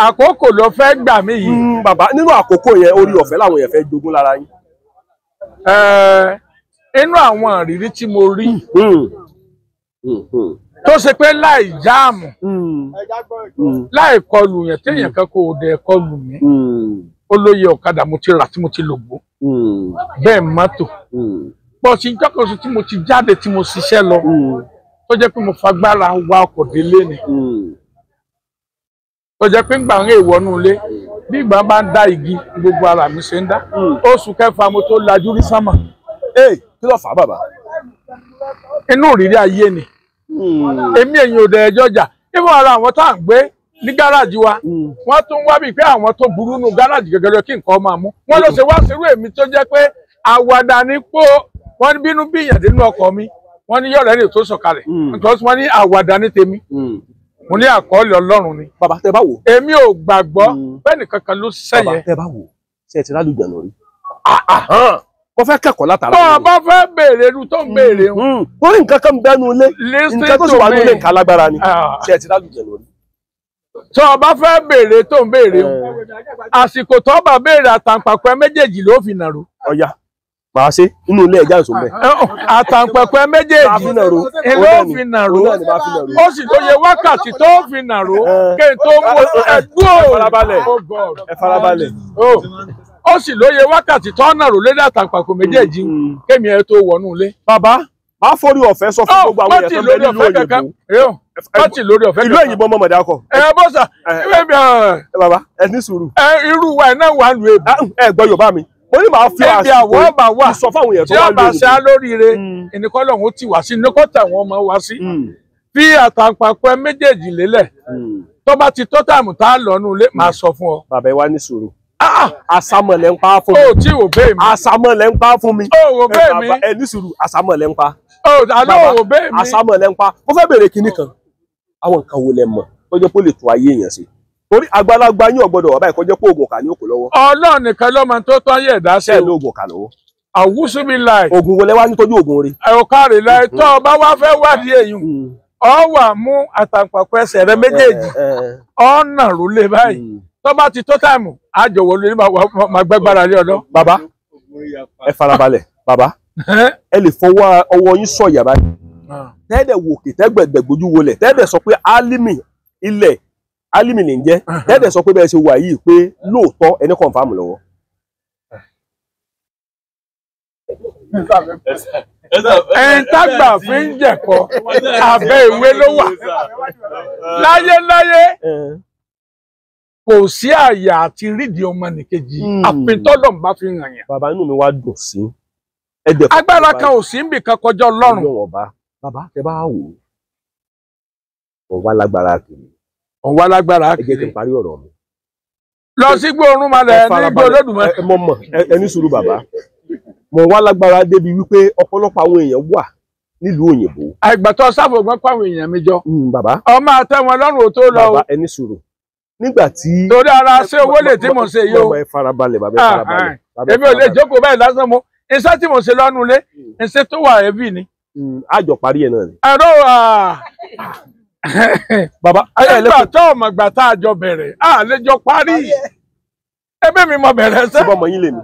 Àkókò ló fẹ́ gbà mí yìí. Bàbá nínú àkókò yẹn orí ọ̀fẹ́ làwọn èèyàn fẹ́ jogún lára yín. Inú àwọn ìrírí tí mo rí tó ṣe pé láì jáàmù láì kọlù yẹn téèyàn kan kò dẹ̀ kọlù mí olóye ọ̀kadà mo ti rà tí mo ti lò gbó bẹ́ẹ̀ mọ́tò pọ̀ sí jọ́kọ̀ọ́sọ tí mo ti jáde tí mo ṣiṣẹ́ lọ tó jẹ́ pé mo fagbára wa ọkọ̀ délé ni tó jẹ́ pé ńgbà ń èèwọ̀nú ilé bí ìgbà bá ń dá igi gbogbo ara mi ṣe ń dá oṣù kẹfà mo tó lajú rí sámà. Kí ló fà á bàbá? Inú ìrírí ayé ni èmi èyàn ò dẹ̀ ẹjọ́ jà ìfọ̀ ara àwọn tá à ń gbé ní gáràjì wa wọ́n tún wá bíi pé àwọn tó burú nù gáràjì gẹ́gẹ́ lọ kí nǹkan máa mú wọ́n ló ṣe wá sírú èmi tó jẹ́ pé àwàdà ní pò wọ́n bínú bí ìyàn nínú ọkọ̀ mi wọ́n ní yọ̀rẹ́ ní tó sọ̀kalẹ̀ nítorí wọ́n ní àwàdà ní tèmi mo ní àkọọ́lẹ̀ Ọlọ́run ni. bàbá tẹ bá wò. èmi ò gbàgbọ́ bẹ́ẹ̀ nìkan kan ló sẹ́yìn. bàbá tẹ bá wò ṣe ẹ ti rálùjọ náà rí. mo fẹ́ kẹ́kọ̀ọ́ látara. bọ́ ọ bá fẹ́ béèrè irú tó ń béèrè. torí nǹkan kan bẹ́nu ilé nǹkan tó sì wà nílé nǹkan alágbára ni ṣe ẹ ti rálùjọ náà rí. tó o bá fẹ́ béèrè tó ń béèrè àsìkò tó bá béèrè àtàǹpàpẹ́ méjèèjì ló fi nàró. ọ̀ya màá ṣe inú ilé ẹja ìṣó bẹ́ẹ̀. àtàǹpàpẹ́ méjèèjì ló fi nàró ó sì lóye wákàtí tó fi nàró kí n tó mú ẹdúró. ẹ farabalẹ̀. ó sì lóye wákàtí tó nàró lédè àtàǹpàpẹ́ méjèèjì kémi ẹ tó wọnú ilé. bàbá máa forí ọ̀fẹ́ sọ fún gbogbo àwọn èèyàn tó ń bẹ nílùú òyìnbó. pátì lórí ọ̀fẹ́ ìlú èyìnbó mọ̀mọ́dé akọ. bọ́sà bàbá ẹ ní sùúrù. irú wa ẹ̀ náà wà lù èbù. ẹ gbọ́ Yorùbá mi mo ní màá fi àsìkò sọ fáwọn èèyàn tó wà lórí. tí a bá ṣe á lóríire ẹnìkan lọ́hún ti wá sí níkọ́ tàwọn ọmọ wá sí. fi àtàǹpàpẹ́ méjèèjì lélẹ̀ tó bá ti tó tààmù tá a lọ nù lé máa sọ fún ọ. bàbá ẹ wá ní sùúrù. àsámọ̀lẹ̀ ń pa fún mi. o tí ò bẹ́ẹ̀ mi. àsámọ̀lẹ̀ ń pa fún mi. o ò bẹ́ẹ̀ mi. ẹ ní sùúrù àsámọ̀lẹ̀ ń pa. àlọ́ ò bẹ́ẹ̀ mi. àsámọ̀lẹ̀ ń pa. mo fẹ́ béèrè kinní kan àwọn nǹkan wo lẹ mọ̀ tó jẹ́ pé ó lè tó ayé èèyàn sí. torí àgbàlagbà yín ò gbọ́dọ̀ wà báyìí kó jẹ́ pé oògùn ọ̀kà ní òkú lọ́wọ́. Ọlọ́run nìkan ló máa tó tán yẹ̀ dá sí. ṣé ló oògùn ọ̀kà lọ́wọ́. àwùsù mi láì. oògùn wọlé wá nítorí oògùn rí. ọ̀kàrè láì tó o bá wá fẹ́ wádìí èyí ọ wà mú àtàǹpàpọ̀ ẹsẹ̀ rẹ méjèèjì ọ nà rúlé báyìí tó bá ti tó táìmù àjọwò lórí máa gbẹ́gbára lé ọ̀dọ́. bàbá ẹ farabalẹ̀ bàbá ẹ lè fọwọ́ ọwọ́ yín sọ̀yà báyìí tẹ́ẹ̀dẹ̀ wò kè tẹ́gbẹ̀gbẹ̀ gbójú wọlẹ̀ tẹ́ẹ̀dẹ̀ sọ pé álímì ilẹ̀ álímì lè ń jẹ́ tẹ́ẹ̀dẹ̀ sọ pé bẹ́ẹ̀ ṣe wà yìí pé lóòótọ́ ẹni kọ̀ǹfàmù lọ́wọ́. ẹ̀yin tágbà fi ń jẹ̀kọ́ abẹ́ ìwé ló wà láyéláyé kò sí àyà àti rídìí ọmọnìkejì àfintọ́lọ̀ bá fi hàn yàn. bàbá inú mi wá dùn sí. agbára kan ò sí níbì kan kọjá Ọlọ́run. bàbá tẹ bá wò ó wá lágbára kiri. òun wá lágbára kiri. ẹ jẹ́ kí n parí ọ̀rọ̀ mi. lọ sí gbóòórùn malẹ̀ ní igbó Olódùmarè. mo mọ̀ ẹ ní sùúrù bàbá mo wá lágbára débi wípé ọ̀pọ̀lọpọ̀ àwọn èèyàn wà nílùú òyìnbó. àìgbàtọ̀ sáfògbọ́n pàwọn èèyàn mi jọ. bàbá ọmọ àtẹwọn lọ́rùn ò tó lọ o. bàbá ẹ ní sùúrù nígbà tí. torí ara ṣé owó lè tí mo ṣe yìí o. ẹ farabalẹ̀ bàbá ẹ farabalẹ̀. èmi ò lè jókòó báyìí lásán mo iṣẹ́ tí mo ṣe lọ́nu ilé iṣẹ́ tó wà ẹ̀bí ni. àjọ parí ẹ̀ náà ni. ẹ̀rọ bàbá ẹgbà tó ọmọ ìgbà tá a jọ bẹ̀rẹ̀ lè jọ parí ẹbí mi mọ bẹ̀rẹ̀ ṣẹ́. ṣé ọmọ yín lè mi.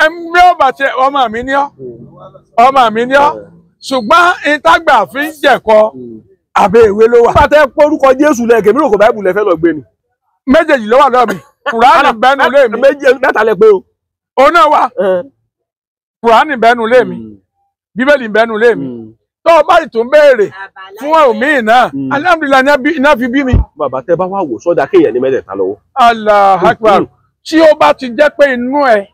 ẹ̀mí ọba tí ọmọ mi ní ọ́ ṣùgbọ́n ìtagbà fi ń jẹ̀kọ́ àbẹ̀ ìwé ló wà. pàtẹ porúkọ Jésù lẹ́ẹ̀kẹ́ mi rò kò báyìí lẹ fẹ́ lọ gbé ni. méjèèjì ló wà lọ́ọ̀ mi Kùránì bẹ́nu lé mi. mẹ́ta lẹ pé o. òun náà wà Kùránì bẹ́nu lé mi Bíbélì bẹ́nu lé mi tó o bá ìtún béèrè fún òmíì náà alhamdulilayi iná fi bí mi. bàbá tẹ bá wà wò sọ́dà kéèyàn ní mẹ́tẹ̀ẹ̀ta lọ́wọ́. Allahu Akbar tí ó bá ti jẹ́ pé inú ẹ̀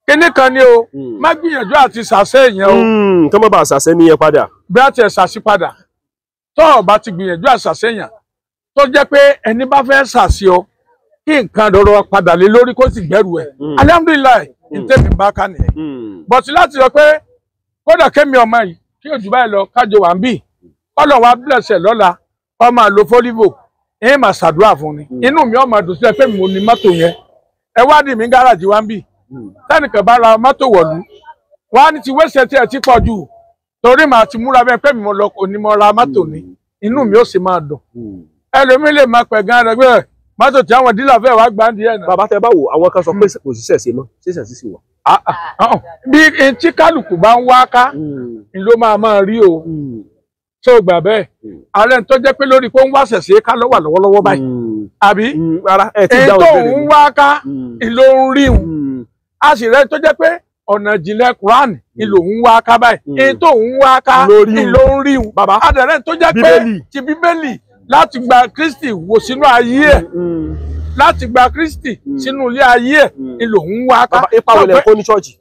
kíní kan ni o má gbìyànjú àti ṣàṣẹ èèyàn o. kí wọ́n bá ṣàṣẹ níyẹn padà. bí a ti ẹ̀ ṣàṣì padà tó o bá ti gbìyànjú àṣàṣẹ èèyàn tó jẹ́ pé ẹni bá fẹ́ ṣàṣì ọ kí nǹkan dọ̀rọ̀ padà lé lórí kó sì gbẹ́rù ẹ̀ alhamdulilayi ntẹ́mi bá ká nìyẹn. bọ̀tí láti sọ pé kódà kémi ọmọ yìí kí ojú báyìí lọ kájọ wà ń bì kọ́lọ̀ wa blẹ̀ṣẹ̀ lọ́la kọ́ máa lo fólíbò ẹ̀yìn máa ṣàdúrà fún ni inú mi ọmọ dùn sílẹ̀ pé mo ní mọ́tò yẹn ẹ wá dì mí gáràjì wa ń bì tẹ́nìkan bá ra mọ́tò wọ̀lú wá ní ti wẹ́sẹ̀ tí ẹ ti pọ̀ jù torí màá ti múra bẹ́ẹ̀ pé mo lọ òní mo ra mọ́tò ni inú mi ó sì máa dùn ẹlòmí lè máa pẹ̀ gan rẹ̀ pé mọ́tò tí àwọn dílà fẹ́ wá gbá ń di ẹ̀ náà. bàbá tẹ bá wò àwọn kan sọ pé kò sí ṣẹ̀ṣẹ̀ mọ́ ṣẹ̀ṣẹ̀ sì wà. bí tí kálukú bá ń wá ká ni ló máa rí o tó gbà bẹ́ẹ̀ ààrẹ tó jẹ́ pé lórí pé ń wá ṣẹ̀ṣẹ̀ ká ló wà lọ́wọ́lọ́wọ́ báyìí àbí ètò òun wá ká ìlò ń rí òun a sì rẹ tó jẹ́ pé ọ̀nà ìjìnlẹ̀ Quran ìlò ń wá ká báyìí ètò òun wá ká ìlò ń rí òun àdẹ̀rẹ̀ tó jẹ́ pé ti Bíbélì láti gba Kristi wò sínú ayé ẹ̀ láti gba Kristi sínú ilé ayé ẹ̀ ìlò ń wá ká. ipa wọlé kó ní ṣọ́ọ̀ṣì.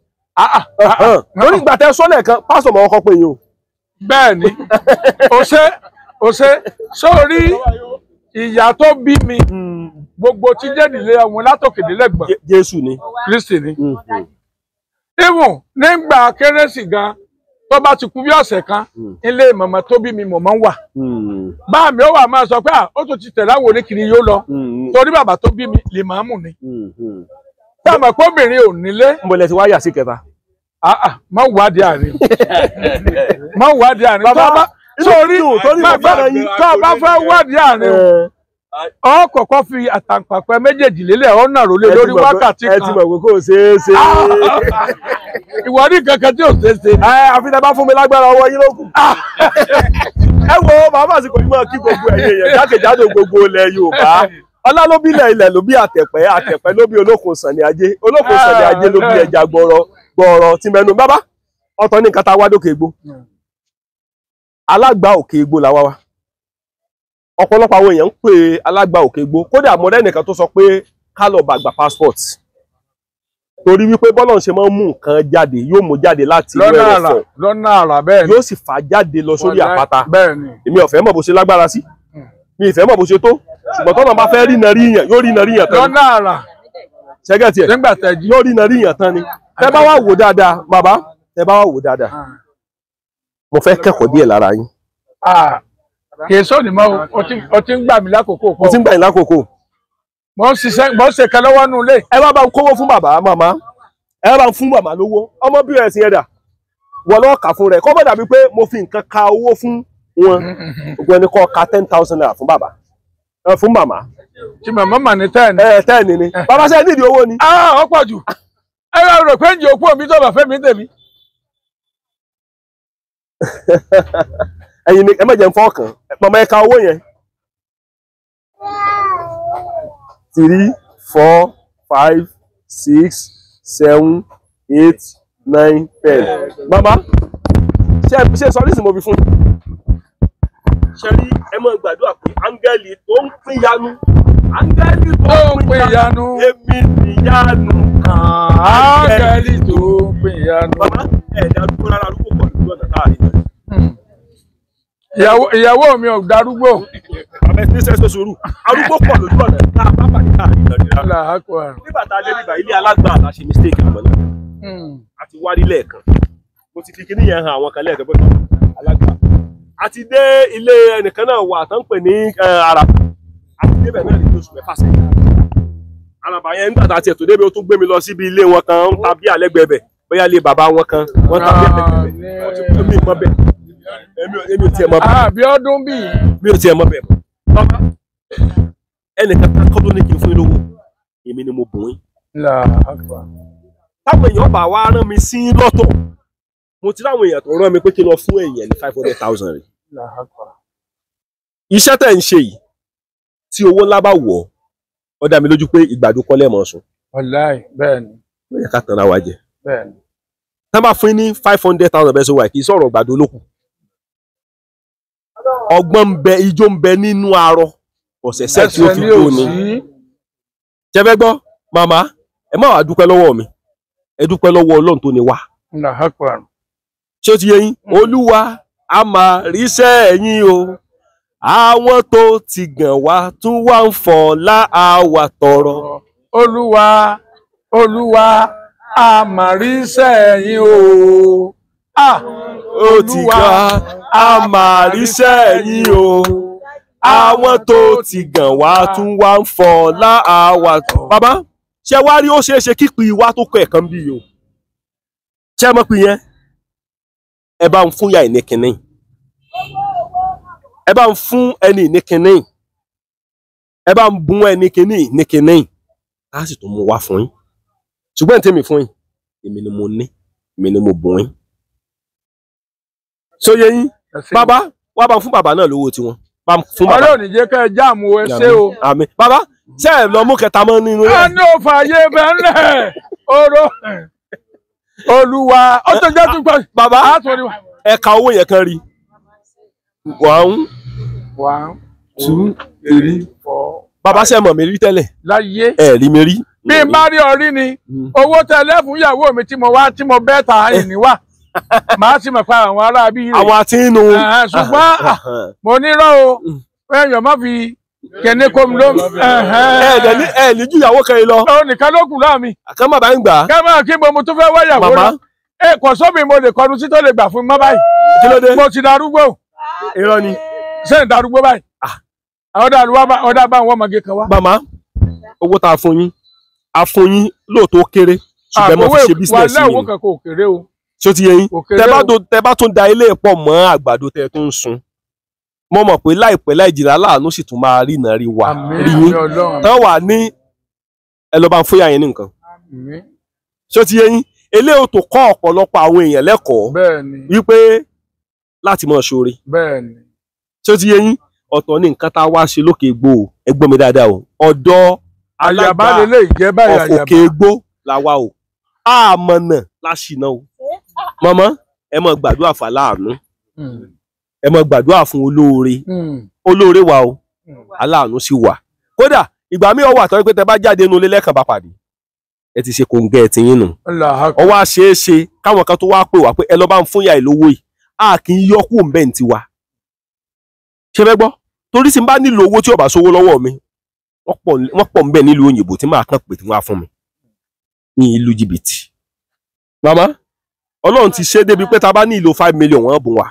lórí ìgbà tẹ sọ́lẹ̀ kan pásọ̀ mọ́ ọkọ pé yín o. bẹ́ẹ̀ ni o ṣe sórí ìyá tó bí mi gbogbo tí jẹ́ ìdílé ọmọ látòkèdélẹ́gbọ̀n Jésù ni. Kristi ni. Even nígbà kérésì gan tó bá ti kú bí ọ̀sẹ̀ kan ilé màmá tó bí mi mọ̀mọ́ ń wà. Bá mi ó wà máa sọ pé ó tún ti tẹ̀lé àwọn oníkiri yóò lọ torí bàbá tó bí mi lè máa mú ni. Táàmù pé obìnrin ò nílé. Mo lẹ ti wá yà sí kẹta. Má wádìí àárín. Má wádìí àárín. Sórí tó bá fẹ́ wádìí àárín ọ kọ́kọ́ fi àtàǹpàpẹ́ méjèèjì lélẹ̀ ọ náà rólé lórí wákàtí kan. Ẹ ti mọ̀ pé kò ṣeé ṣe. Ìwọ ní kankan tí ò ṣeé ṣe. Àfi tẹ bá fún mi lágbára ọwọ́ yín lókun. Ẹ wo bàbá àsìkò yìí máa kí gbogbo ẹ̀yẹ yẹn jákèjádò gbogbo ilẹ̀ Yorùbá. Ọlá ló bí ilẹ̀ ló bí àtẹ̀pẹ́, àtẹ̀pẹ́ ló bí olókun sànni ajé, olókun sànni ajé ló bí ẹja gbọ̀rọ̀ tí mẹ́nu bàbá ọ̀tọ̀ ní nǹkan tá a wá dókè egbò. Alágbà òkè egbò làwa wa. Ọ̀pọ̀lọpọ̀ àwọn èèyàn ń pè alágbà òkè egbò, kódà mọ̀rẹ́ nìkan tó sọ pé ká lọ bá gba passport torí wípé bọ́lọ̀ ṣe máa ń mú nǹkan jáde yóò mú jáde láti lọ́nà àrà bẹ́ẹ̀ ni yóò sì fà jáde lọ sórí àpáta. bẹ́ẹ̀ ni èmi ò fẹ́ mọ̀ bó ṣe lágbára sí mi ì fẹ́ mọ̀ bó ṣe tó ṣùgbọ́n tọ́nà bá fẹ́ rí nàrí yàn yóò rí nàrí yàn tán lọ́nà àrà ṣẹ́gẹ̀tì ẹ̀ yóò rí nàrí yàn tán ni tẹ́ bá wà wò dáadáa bàbá tẹ́ bá wà wò dáadáa mo fẹ́ kẹ́kọ̀ọ́ díẹ̀ lára yín. kì í sóòní mọ́ o ti ń gbà mí lákòókò pọ̀. o ti ń gbà yín lákòókò. mo ń ṣe kan lọ́wọ́ nù lé. ẹ bá ń kówó fún bàbá màmá ẹ bá ń fún màmá lówó ọmọ bí ẹ̀sìn ẹ̀dà wọ́n lọ́ọ́ kà fún rẹ̀ kọ́ bọ́ dàbí pé mo fi nǹkan ka owó fún wọn gbogbo ẹni kọ́ ka 10,000 naira fún bàbá fún màmá. tí màmá mà ní 10. 10 ni bàbá sẹ́yìn nídìí owó ni. Ó pọ̀ jù ẹ rò pé ń jẹ òkú omi tó bá fẹ́ mi tèmi. ẹ̀yin ni ẹ má jẹ́ ń fọ́ọ̀kàn màmá ẹ ka owó yẹn 3 4 5 6 7 8 9 10 màmá ṣe sọ nísìnyí mo fi fún ṣe rí ẹ máa gbàdúrà pé áńgẹ́lì tó ń pín yanu áńgẹ́lì tó ń pín yanu èmi nìyanu áńgẹ́lì tó ń pín yanu. màmá ẹ̀ẹ́dá dúró rárá arúgbó pọ̀ lójú ọ̀nà káàrí. ìyàwó mi ò darúgbó. àmọ́ ní sẹ́sọ́ sòrò arúgbó pọ̀ lójú ọ̀nà tá a bá pàdé káàrí nígbà tá a dé nígbà ilé alágbà la ṣe mistake àmọ́ náà àti wárí lẹ́ẹ̀kan mo ti fi kíní yẹn hàn àwọn kan lẹ́ẹ̀kan pẹ̀lú alágbà àti dé ilé ẹnìkan náà wà tán pè ní Àràbà àti débẹ̀ náà ní oṣù mẹ́fà sẹ́yìn Àràbà yẹn nígbà tá a tiẹ̀ tó débi ó tún gbé mi lọ síbi ilé wọn kan ń ta bí àlẹ́gbẹ̀ẹ́ bóyá ilé bàbá wọn kan wọ́n ta bí àlẹ́gbẹ̀ẹ́ mi mọ́ bẹ́ẹ̀ èmi ò tiẹ̀ mọ́ bẹ́ẹ̀ bí ọdún bíi mi ò tiẹ̀ mọ́ bẹ́ẹ̀ bàbá ẹnìkan kan kọ́ ló ní kí n fún yín lówó èmi ni mo bùn yín. táwọn èèyàn bá wá rán mi sí lọ́tọ̀ mo ti láwọn èèyàn tó rán mi pé kí n lọ fún èèyàn ní 500,000 rẹ̀. iṣẹ́ tẹ̀ ń ṣe yìí tí owó ńlá bá wọ̀ ọ́ dá mi lójú pé ìgbàdo kọ́ lẹ́ẹ̀mọ́ sùn. wàláì bẹ́ẹ̀ ni. ó yẹ ká tanra wa jẹ. bẹ́ẹ̀ ni. tá bá fún ní 500,000 bẹ́ẹ̀ sọ wà kì í sọ̀rọ̀ ìgbàdo lókun. ọgbọ́n ń bẹ ijó ń bẹ nínú arọ ọ̀sẹ̀sẹ̀ tí ó fi tó ni. ṣé fẹ́ gbọ́ màmá ẹ má wàá dúpẹ́ lọ́wọ́ mi ẹ dúpẹ́ lọ́wọ́ Ọlọ́run tó ní wá. ṣé ó ti yé yín Olúwa a máa ríṣẹ́ ẹ̀yin o àwọn tó ti gàn wá tún wá ń fọ̀ láàwà tọrọ. Olúwa a máa ríṣẹ́ ẹ̀yin o ó ti gàn a máa ríṣẹ́ ẹ̀yin o àwọn tó ti gàn wá tún wá ń fọ̀ láàwà tọrọ. bàbá ṣé wá rí ó ṣeé ṣe kíkì wá tó kọ ẹ̀kan bí o ṣé mọ̀ pé yẹn ẹ bá ń fún ya ìní kìíní ẹ bá ń fún ẹni ìní kìíní ẹ bá ń bùn ẹni kìíní ní kìíní á sì tún mú wá fún yín ṣùgbọ́n tèmi fún yín èmi ni mo ní èmi ni mo bùn yín sóye yín bàbá wá bá ń fún bàbá náà lówó tiwọn bá ń fún bàbá. ọlọ́run ní jẹ́ ká ẹ jáàmù ẹ ṣé o. àmín bàbá ṣé ẹ lọ mú kẹta mọ́ nínú rẹ̀. a ní òfò àyè bẹ́ẹ̀ oró Olúwa ó tó jẹ́ tún pẹ́. bàbá ẹ ka owó yẹn kan rí 1 2 3 4. bàbá ṣe mọ̀ mi rí tẹ́lẹ̀. láyé ẹ rí mi rí. bí n bá rí ọrí ni owó tẹ́lẹ̀ fún ìyàwó mi tí mo bẹ́ẹ̀ ta ìní wà màá sì mọ̀ pa àwọn ará bí rè. àwọn àti inú. ṣùgbọ́n mo nírọ́ o èèyàn má fi kẹ́ni kò mú ló ẹ ní ju ìyàwó kan yìí lọ. ó nìkan ló kù láàmì. àkàn bàbá ń gbà. ká máa kí mo tún fẹ́ wáyàwó lọ. kò sómi mo lè kọnu sí tó lè gbà fún mi mọ́ báyìí. kí ló dé. mo ti darúgbó. irọ́ ni. ṣé ń darúgbó báyìí. ọ̀dà bá wọn mọ̀gé kan wá. màmá owó tá a fún yín lóòótọ́ kéré ṣùgbọ́n mo fi ṣe bísíǹsì yìí. wà lẹ́wọ̀ kan kò kéré o. ṣó ti yé yín tẹ bá tún da ilé pọ̀ mọ́ àgbàdo tẹ tó ń sun mo mọ̀ pé láìpẹ́ láìjìnlá láàánú sì tún máa rí iná rí wa rí yín tán wà ní ẹ lọ bá ń fóyà yín ní nǹkan ṣó ti yé yín eléyìí tó kọ́ ọ̀pọ̀lọpọ̀ àwọn èèyàn lẹ́kọ̀ọ́ wípé láti mọ̀ ṣoore ṣó ti yé yín ọ̀tọ̀ ní nǹkan tá a wá ṣe lókè egbò ẹ gbọ́ mi dáadáa o ọ̀dọ́ alágbá ọ̀fọ̀kè egbò la wá o àmọ̀nà láṣìná o mọ́mọ́ ẹ mọ̀ gbàdúrà fàláàánú ẹ mọ̀ gbàdúrà fún olóore wa o aláàánú sì wà kódà ìgbà mi ọwọ́ àtọ́ pé tẹ bá jáde nínú ilé lẹ́ẹ̀kan bá pàdé ẹ ti ṣe kòǹgẹ́ ẹ̀ tí yín nù ọwọ́ àṣeéṣe káwọn kan tó wá pè wá pé ẹ lọ bá ń fún ìyá ìlówó yìí a kì í yọ kú mbẹ́ ń tiwa ṣe fẹ́ gbọ́ torí tí n bá nílò owó tí ó bá sówó lọ́wọ́ mi wọ́n pọ̀ mbẹ́ nílùú òyìnbó tí máa kàn pé tí wọ́n á fún mi ní ìlú jìbìtì màmá ọlọ́run ti ṣe débi pé ta bá ní ìlò 5 million wọ́n bùn wá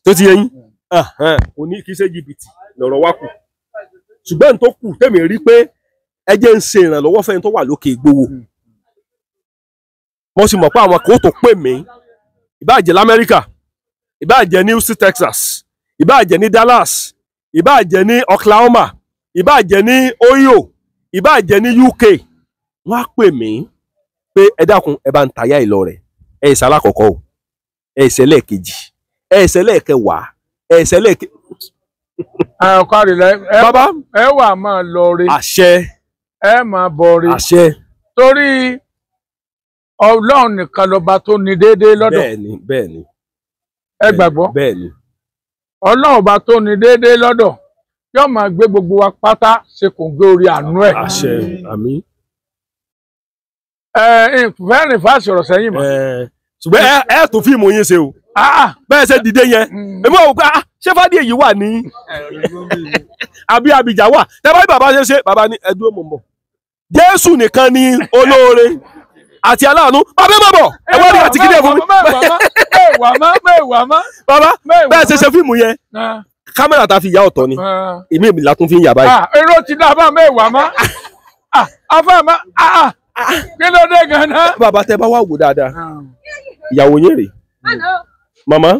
tó ti yé yín kò ní kí ṣe jìbìtì lọ́rọ̀ wá kù ṣùgbọ́n tó kù tèmi rí pé ẹ jẹ́ ń ṣe ìrànlọ́wọ́ fẹ́ni tó wà lókè ìgbowó mo sì mọ̀ pé àwọn kò tó pè mí ìbáà jẹ́ l'Amẹ́ríkà ìbáà jẹ́ ní Houston Texas ìbáà jẹ́ ní Dallas ìbáà jẹ́ ní Oklahoma ìbáà jẹ́ ní Ohio ìbáà jẹ́ ní UK wọ́n á pè mí pé ẹ dákun ẹ bá ń tayá ìlọ rẹ̀ ẹ ìsàlá àkọ́kọ́ o ẹ ìṣẹ̀lẹ̀ kejì ẹ ìṣẹ̀lẹ̀ kẹwàá ẹ ìṣẹ̀lẹ̀ ke. bàbá ẹ wà máa lọ rí. àṣẹ. ẹ máa bọ̀ rí. àṣẹ. torí Ọlọ́run nìkan lọ́ba tó ní déédéé lọ́dọ̀. bẹ́ẹ̀ni. ẹ gbàgbọ́. bẹ́ẹ̀ni. Ọlọ́run ọba tó ní déédéé lọ́dọ̀ yóò máa gbé gbogbo wa pátá ṣe kò gbé orí àánú ẹ̀. àṣẹ àmín. Ìfẹ́ rìn fáṣọ ọ̀rọ̀ sẹ́yìn mọ́. ṣùgbọ́n ẹ tún fíìmù yín ṣe o. bẹ́ẹ̀ ṣe dìde yẹn èmi ò gbà ṣé fàdí èyí wà ní àbí Abìjà wà tẹ bá ní bàbá ṣe bàbá ní ẹdúró mọ̀ mọ̀ Jésù nìkan ni olóore àti aláàánú bàbá ẹ má bọ̀ ẹ wá ní àti kíni ẹ fún mi. bàbá bẹ́ẹ̀ ṣe fíìmù yẹn kámẹ́rà tá a fi yà ọ̀tọ̀ ni èmi la tún fi ń yà báyìí. èrò ti dá bá mẹ́wàá mọ́ afẹ́ mọ́ kí ló dé gan-an. bàbá tẹ bá wà wò dáadáa ìyàwó yín rèé màmá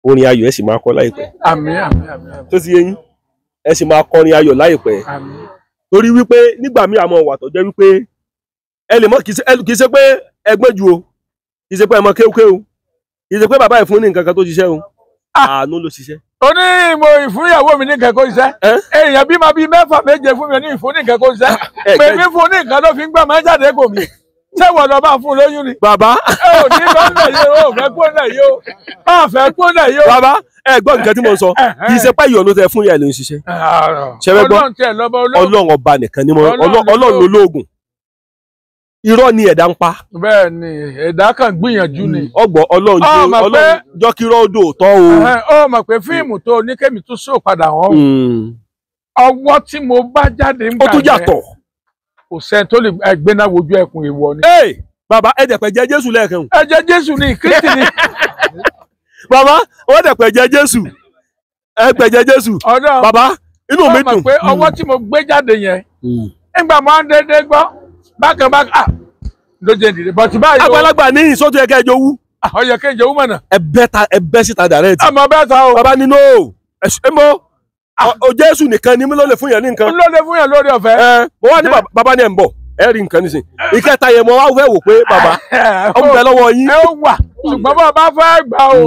orin ayọ̀ ẹ sì máa kọ láìpẹ́. àmín àmín àmín. tó ti yé yín ẹ sì máa kọrin ayọ̀ láìpẹ́. àmín. torí wípé nígbà míì àmọ́ wà tó jẹ́ wípé ẹ lè mọ kì í ṣe pé ẹgbẹ́ ju o kì í ṣe pé ẹ mọ kéwkéw kì í ṣe pé bàbá ẹ̀ fún ní nǹkan kan tó ṣiṣẹ́ o àánú ló ṣiṣẹ́. ó ní mo ìfúnyàwó mi ní nǹkan kó ṣiṣẹ́ èèyàn bímọ bíi 6 méje fún mi ní ìfún ní nǹkan kó ṣiṣẹ́ pé mi fún ní nǹkan ló fi ń gbà máa jáde kò mí ṣé wọ́n lọ bá fún lóyún ni. bàbá ẹ ò ní lọ́nà yìí o fẹ́ kó náà yìí o má fẹ́ kó náà yìí o. bàbá ẹ gbọ́ nǹkan tí mo sọ kì í ṣe pé ìyọ̀nù tẹ fún ìyá ẹ̀ ló ń ṣiṣẹ́. ṣẹlẹ̀ gbọ́ Ọlọ́run ọba nìkan ni mo Ọlọ́run olóògùn irọ́ ni ẹ̀dá ń pa. bẹ́ẹ̀ ni ẹ̀dá kan gbìyànjú ni. ọgbọ Ọlọ́run jọ kí rọdò tọ o. ó mọ̀ pé fíìmù tó oníkèmí tún sọ padà hàn ọwọ́ tí mo bá jáde ń gbà yẹn. ó tún yàtọ̀. kò sẹ́ni tó lè gbéná wojú ẹkùn èèwọ̀ ni. bàbá ẹ dẹ̀pẹ̀ jẹ́ Jésù lẹ́ẹ̀kan. ẹ jẹ́ Jésù ni Kristi ni. bàbá wọ́n dẹ̀pẹ̀ jẹ́ Jésù ẹ pẹ̀ jẹ́ Jésù. bàbá inú mi dùn. ó mọ̀ pé ọwọ́ tí mo gbé jáde yẹn nígbà máa ń dédé gbọ́ bákan ló jẹ́ ìdílé bọ́tí báyìí. àgbàlagbà ní ìsọ́tò ẹ̀kẹ́ ìjọ wú. ọyẹ kí ìjọ wú mọ̀nà. ẹ bẹ́ síta dàrẹ́ẹ̀tì. àmọ́ bẹ́ẹ̀ ta o. bàbá nínú o Jésù nìkan ni mi ló lè fún yẹn ní nǹkan. ló lè fún yẹn lórí ọ̀fẹ́. mo wá ní bàbá ní ẹ̀ ń bọ̀ ẹ rí nǹkan nísìn ìkẹta yẹn mo wá fẹ́ wò pé bàbá ọmọ bẹ lọ́wọ́ yín. ẹ wà ṣùgbọ́n bàbá fẹ́ gbà o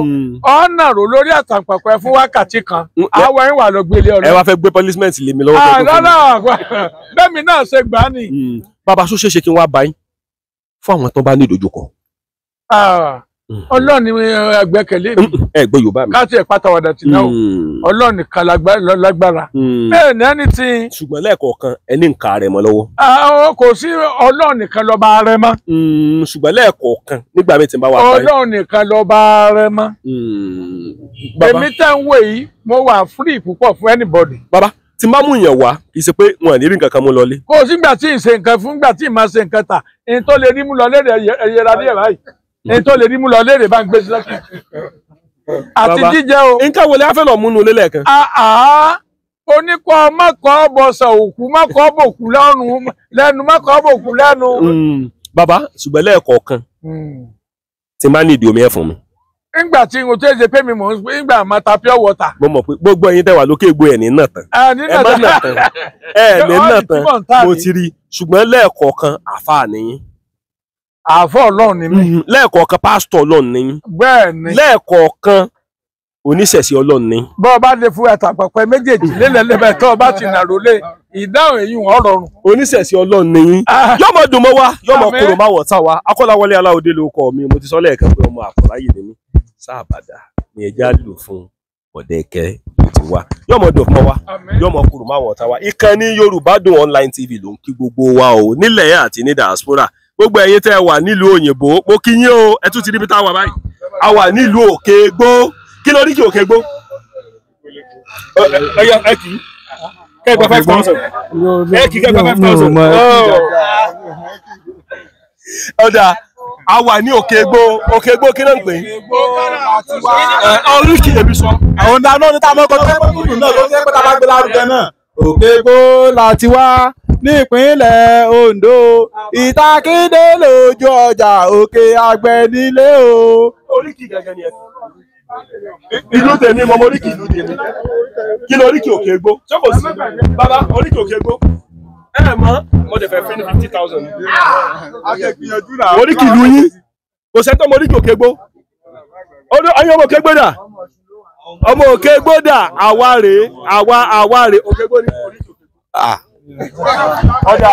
ọ̀nà rò lórí àtàǹpàpọ̀ ẹ fún wákàtí kan àwọn ẹ̀yìn wà lọ gbélé ọ̀rẹ́. ẹ wá fẹ́ gbé punishment lé mi lọ́wọ́. bẹ́ẹ̀mi náà ṣe gbà á nì. bàbá sọ ṣeéṣe kí n wá bá yín fún àwọn tó bá ní ìdojúkọ. Ọlọ́run ni àgbẹ́kẹ̀lé mi. ẹ gbọ́ Yorùbá mi. káàtì ẹ̀ pátá ti náà Ọlọ́run nìkan lágbára. bẹ́ẹ̀ ní ẹni tí. ṣùgbọ́n lẹ́ẹ̀kọ̀ọ̀kan ẹni nǹkan rẹ̀ mọ́ lọ́wọ́. kò sí Ọlọ́run nìkan lọ́ba rẹ mọ́. ṣùgbọ́n lẹ́ẹ̀kọ̀ọ̀kan nígbà mi ti bá wà báyìí. Ọlọ́run nìkan lọ́ba rẹ mọ́. èmi tẹ́ ń wò yìí mo wà free púpọ̀ fún anybody. bàbá tí má mú yàn wá kì í ṣe pé wọn ò ní rí nǹkan kan mú lọlé. kò sígbà tí ì ṣe nǹkan fún gbà tí ì máa ṣe nǹkan tà èyí tó lè rí mú lọ léèrè ẹ̀yẹra díẹ̀ báyìí èyí tó lè rí mú lọ léèrè bá ń gbé sí lọ́kì. àti jíjẹ o. nǹkan wo lè fẹ́ lọ múnú lélẹ̀ kan. oníkọ́ mọ́kọ́ bọ̀sẹ̀ òkú mọ́kọ́ bòkú lẹ́nu mọ́kọ́ bòkú lẹ́nu. bàbá ṣùgbọ́n lẹ́ẹ̀kọ̀ọ̀kan tí má ní ìdí omi ẹ̀ fún mi. nígbà tí n tó ṣe pé mi mò ń nígbà máa ta pure water. mo mọ̀ pé gbogbo ẹ̀yin tẹ́ wà lókè gbó ẹ̀ ní náà tán. ẹ má náà tán ẹ ní náà tán mo ti rí ṣùgbọ́n lẹ́ẹ̀kọ̀ọ̀kan àfáà nìyí. àfọ́ ọlọ́run ni mí. lẹ́ẹ̀kọ̀ọ̀kan pásítọ̀ ọlọ́run nìyí. bẹ́ẹ̀ ni. lẹ́ẹ̀kọ̀ọ̀kan oníṣẹ̀ṣe ọlọ́run ni. bọ́ ọ bá lè fún ẹ̀ta pẹ̀pẹ́ méjèèjì lélẹ̀lẹ́bẹ̀ tó o bá ti nàró lé ìdáhùn èyí wọ́n rọrùn. oníṣẹ̀ṣe ọlọ́run ni. yọmọ dùn mọ́ wa yọmọ kúrò má wọ̀ tá wa Akọ́láwọlé Aláòdé ló kọ mi mo ti sọ lẹ́ẹ̀kan pé ọmọ àkọ́láyè ni mí sáàbàdà ni ẹja lò fún Ọ̀dẹ́kẹ́ ló ti wá yọmọ dùn mọ́ wa yọmọ kúrò má wọ̀ tá wa. ìkànnì Yorùbá Dùn Online TV ló ń kí gbogbo wa o nílẹ̀ àti ní diaspora gbogbo ẹ̀yin tẹ́ wà nílùú òyìnbó mo kí yín o ẹ tún ti ríbi tá a wà báyìí a wà nílùú Òkègbó kí ló rí kí Òkègbó ẹ kì í kẹgbẹ 5,000 ẹ kì í kẹgbẹ 5,000 ọ̀dà a wà ní Òkègbó kí ló ń pè é oríkì èmi sọ. àwọn dáná ní táwọn ọkọ tó ń pọ̀ náà ló ń pẹ́ tá a bá gbé lárugẹ náà. Òkègbó láti wá ní ìpínlẹ̀ Ondo Ìtàkìndé lójú ọjà Òkè Àgbẹ̀ nílé o. oríkì gẹ́gẹ́ ni ẹ ìlú tèmi mọ mo oríkì ìlú tèmi kí ló oríkì Òkègbó ṣọ́kò sí bàbá oríkì Òkègbó mọ́ mo dẹ̀ fẹ́ fẹ́ ní 50,000. oríkì ìlú yín kò sẹ́tọ̀ mo oríkì Òkègbó ayé ọmọ Òkègbó dà ọmọ Òkègbó dà àwa rèé Òkègbó ní oríkì Òkègbó. ọ̀dà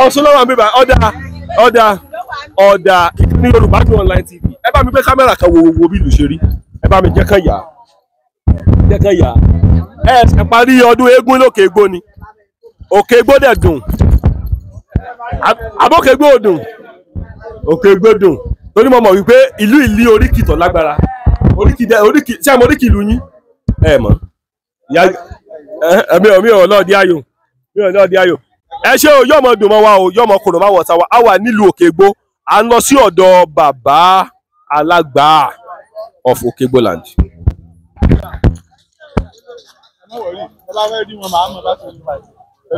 ọ̀sùn lọ́wọ́ mi bá ọ̀dà ní Yorùbá Dùn Online TV ẹ bá mi gbé kámẹ́rà kan wo bí ìlú ṣe rí ẹ bá mi jẹ́ kán yà ẹ parí ọdún eégún l'Òkègbó ni Òkègbó dẹ̀ dùn àbókègbó ò dùn Òkègbó dùn torí mo mọ̀ wípé ìlú ìlí oríkì tó lágbára oríkì tí a mọ oríkì ìlú yín ẹ mọ̀ mi ò lọ́ọ̀dí ayò ẹ ṣé o yọmọ dùn mọ́ wa o yọmọ kòrò má wọ̀ tá wa a wà nílùú Òkègbó à ń lọ sí ọ̀dọ̀ bàbá Alágbà of Òkègbó land.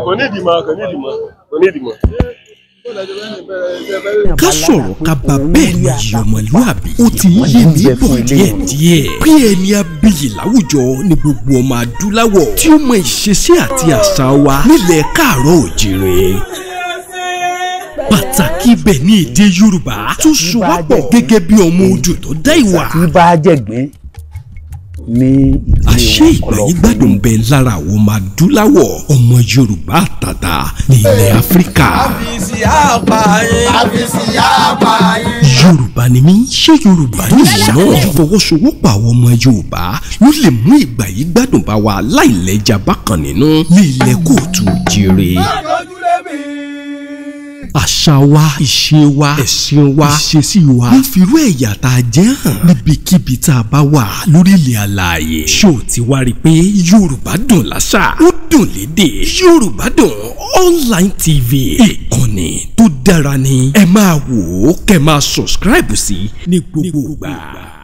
kò ní ìdìmọ̀. ká sọ̀rọ̀ ká bá bẹ́ẹ̀ ni ọmọlúwàbí ó ti ń yé mi bọ̀ díẹ̀díẹ̀ pé ẹni abiyì láwùjọ ni gbogbo ọmọ adúláwọ̀ tí ó mọ ìṣesí àti àṣà wa nílẹ̀ káàárọ̀ òjìrè pàtàkì ibẹ̀ ní èdè Yorùbá tó so wá pọ̀ gẹ́gẹ́ bí ọmọ odò tó dá ìwà. tí bá jẹ̀gbẹ́ ní àṣé ìgbàyígbádùn bẹ lára àwọn ọmọ adúláwọ̀ ọmọ Yorùbá àtàtà ní ilẹ̀ Áfíríkà. Yorùbá ni mí ṣé Yorùbá ni ìwọ náà ìfọwọ́sowọ́pọ̀ àwọn ọmọ Yorùbá ló lè mú ìgbàyígbádùn bá wa láìlẹ́jà bákan nínú ní ilẹ̀ Kóòtù Òjìrè. Àṣà wa, ìṣe wa, ẹ̀sìn wa, ìṣesí wa ń firú ẹ̀yà tá a jẹ́ hàn níbikíbi tá a bá wà lórílẹ̀ alààyè. Ṣó o ti wá rí i pé Yorùbá Dùn láṣà ó dùn lédè. Yorùbá Dùn Online TV ìkànnì tó dára ni ẹ máa wò ó kẹ́ máa subscribe sí ní gbogbo ìgbà.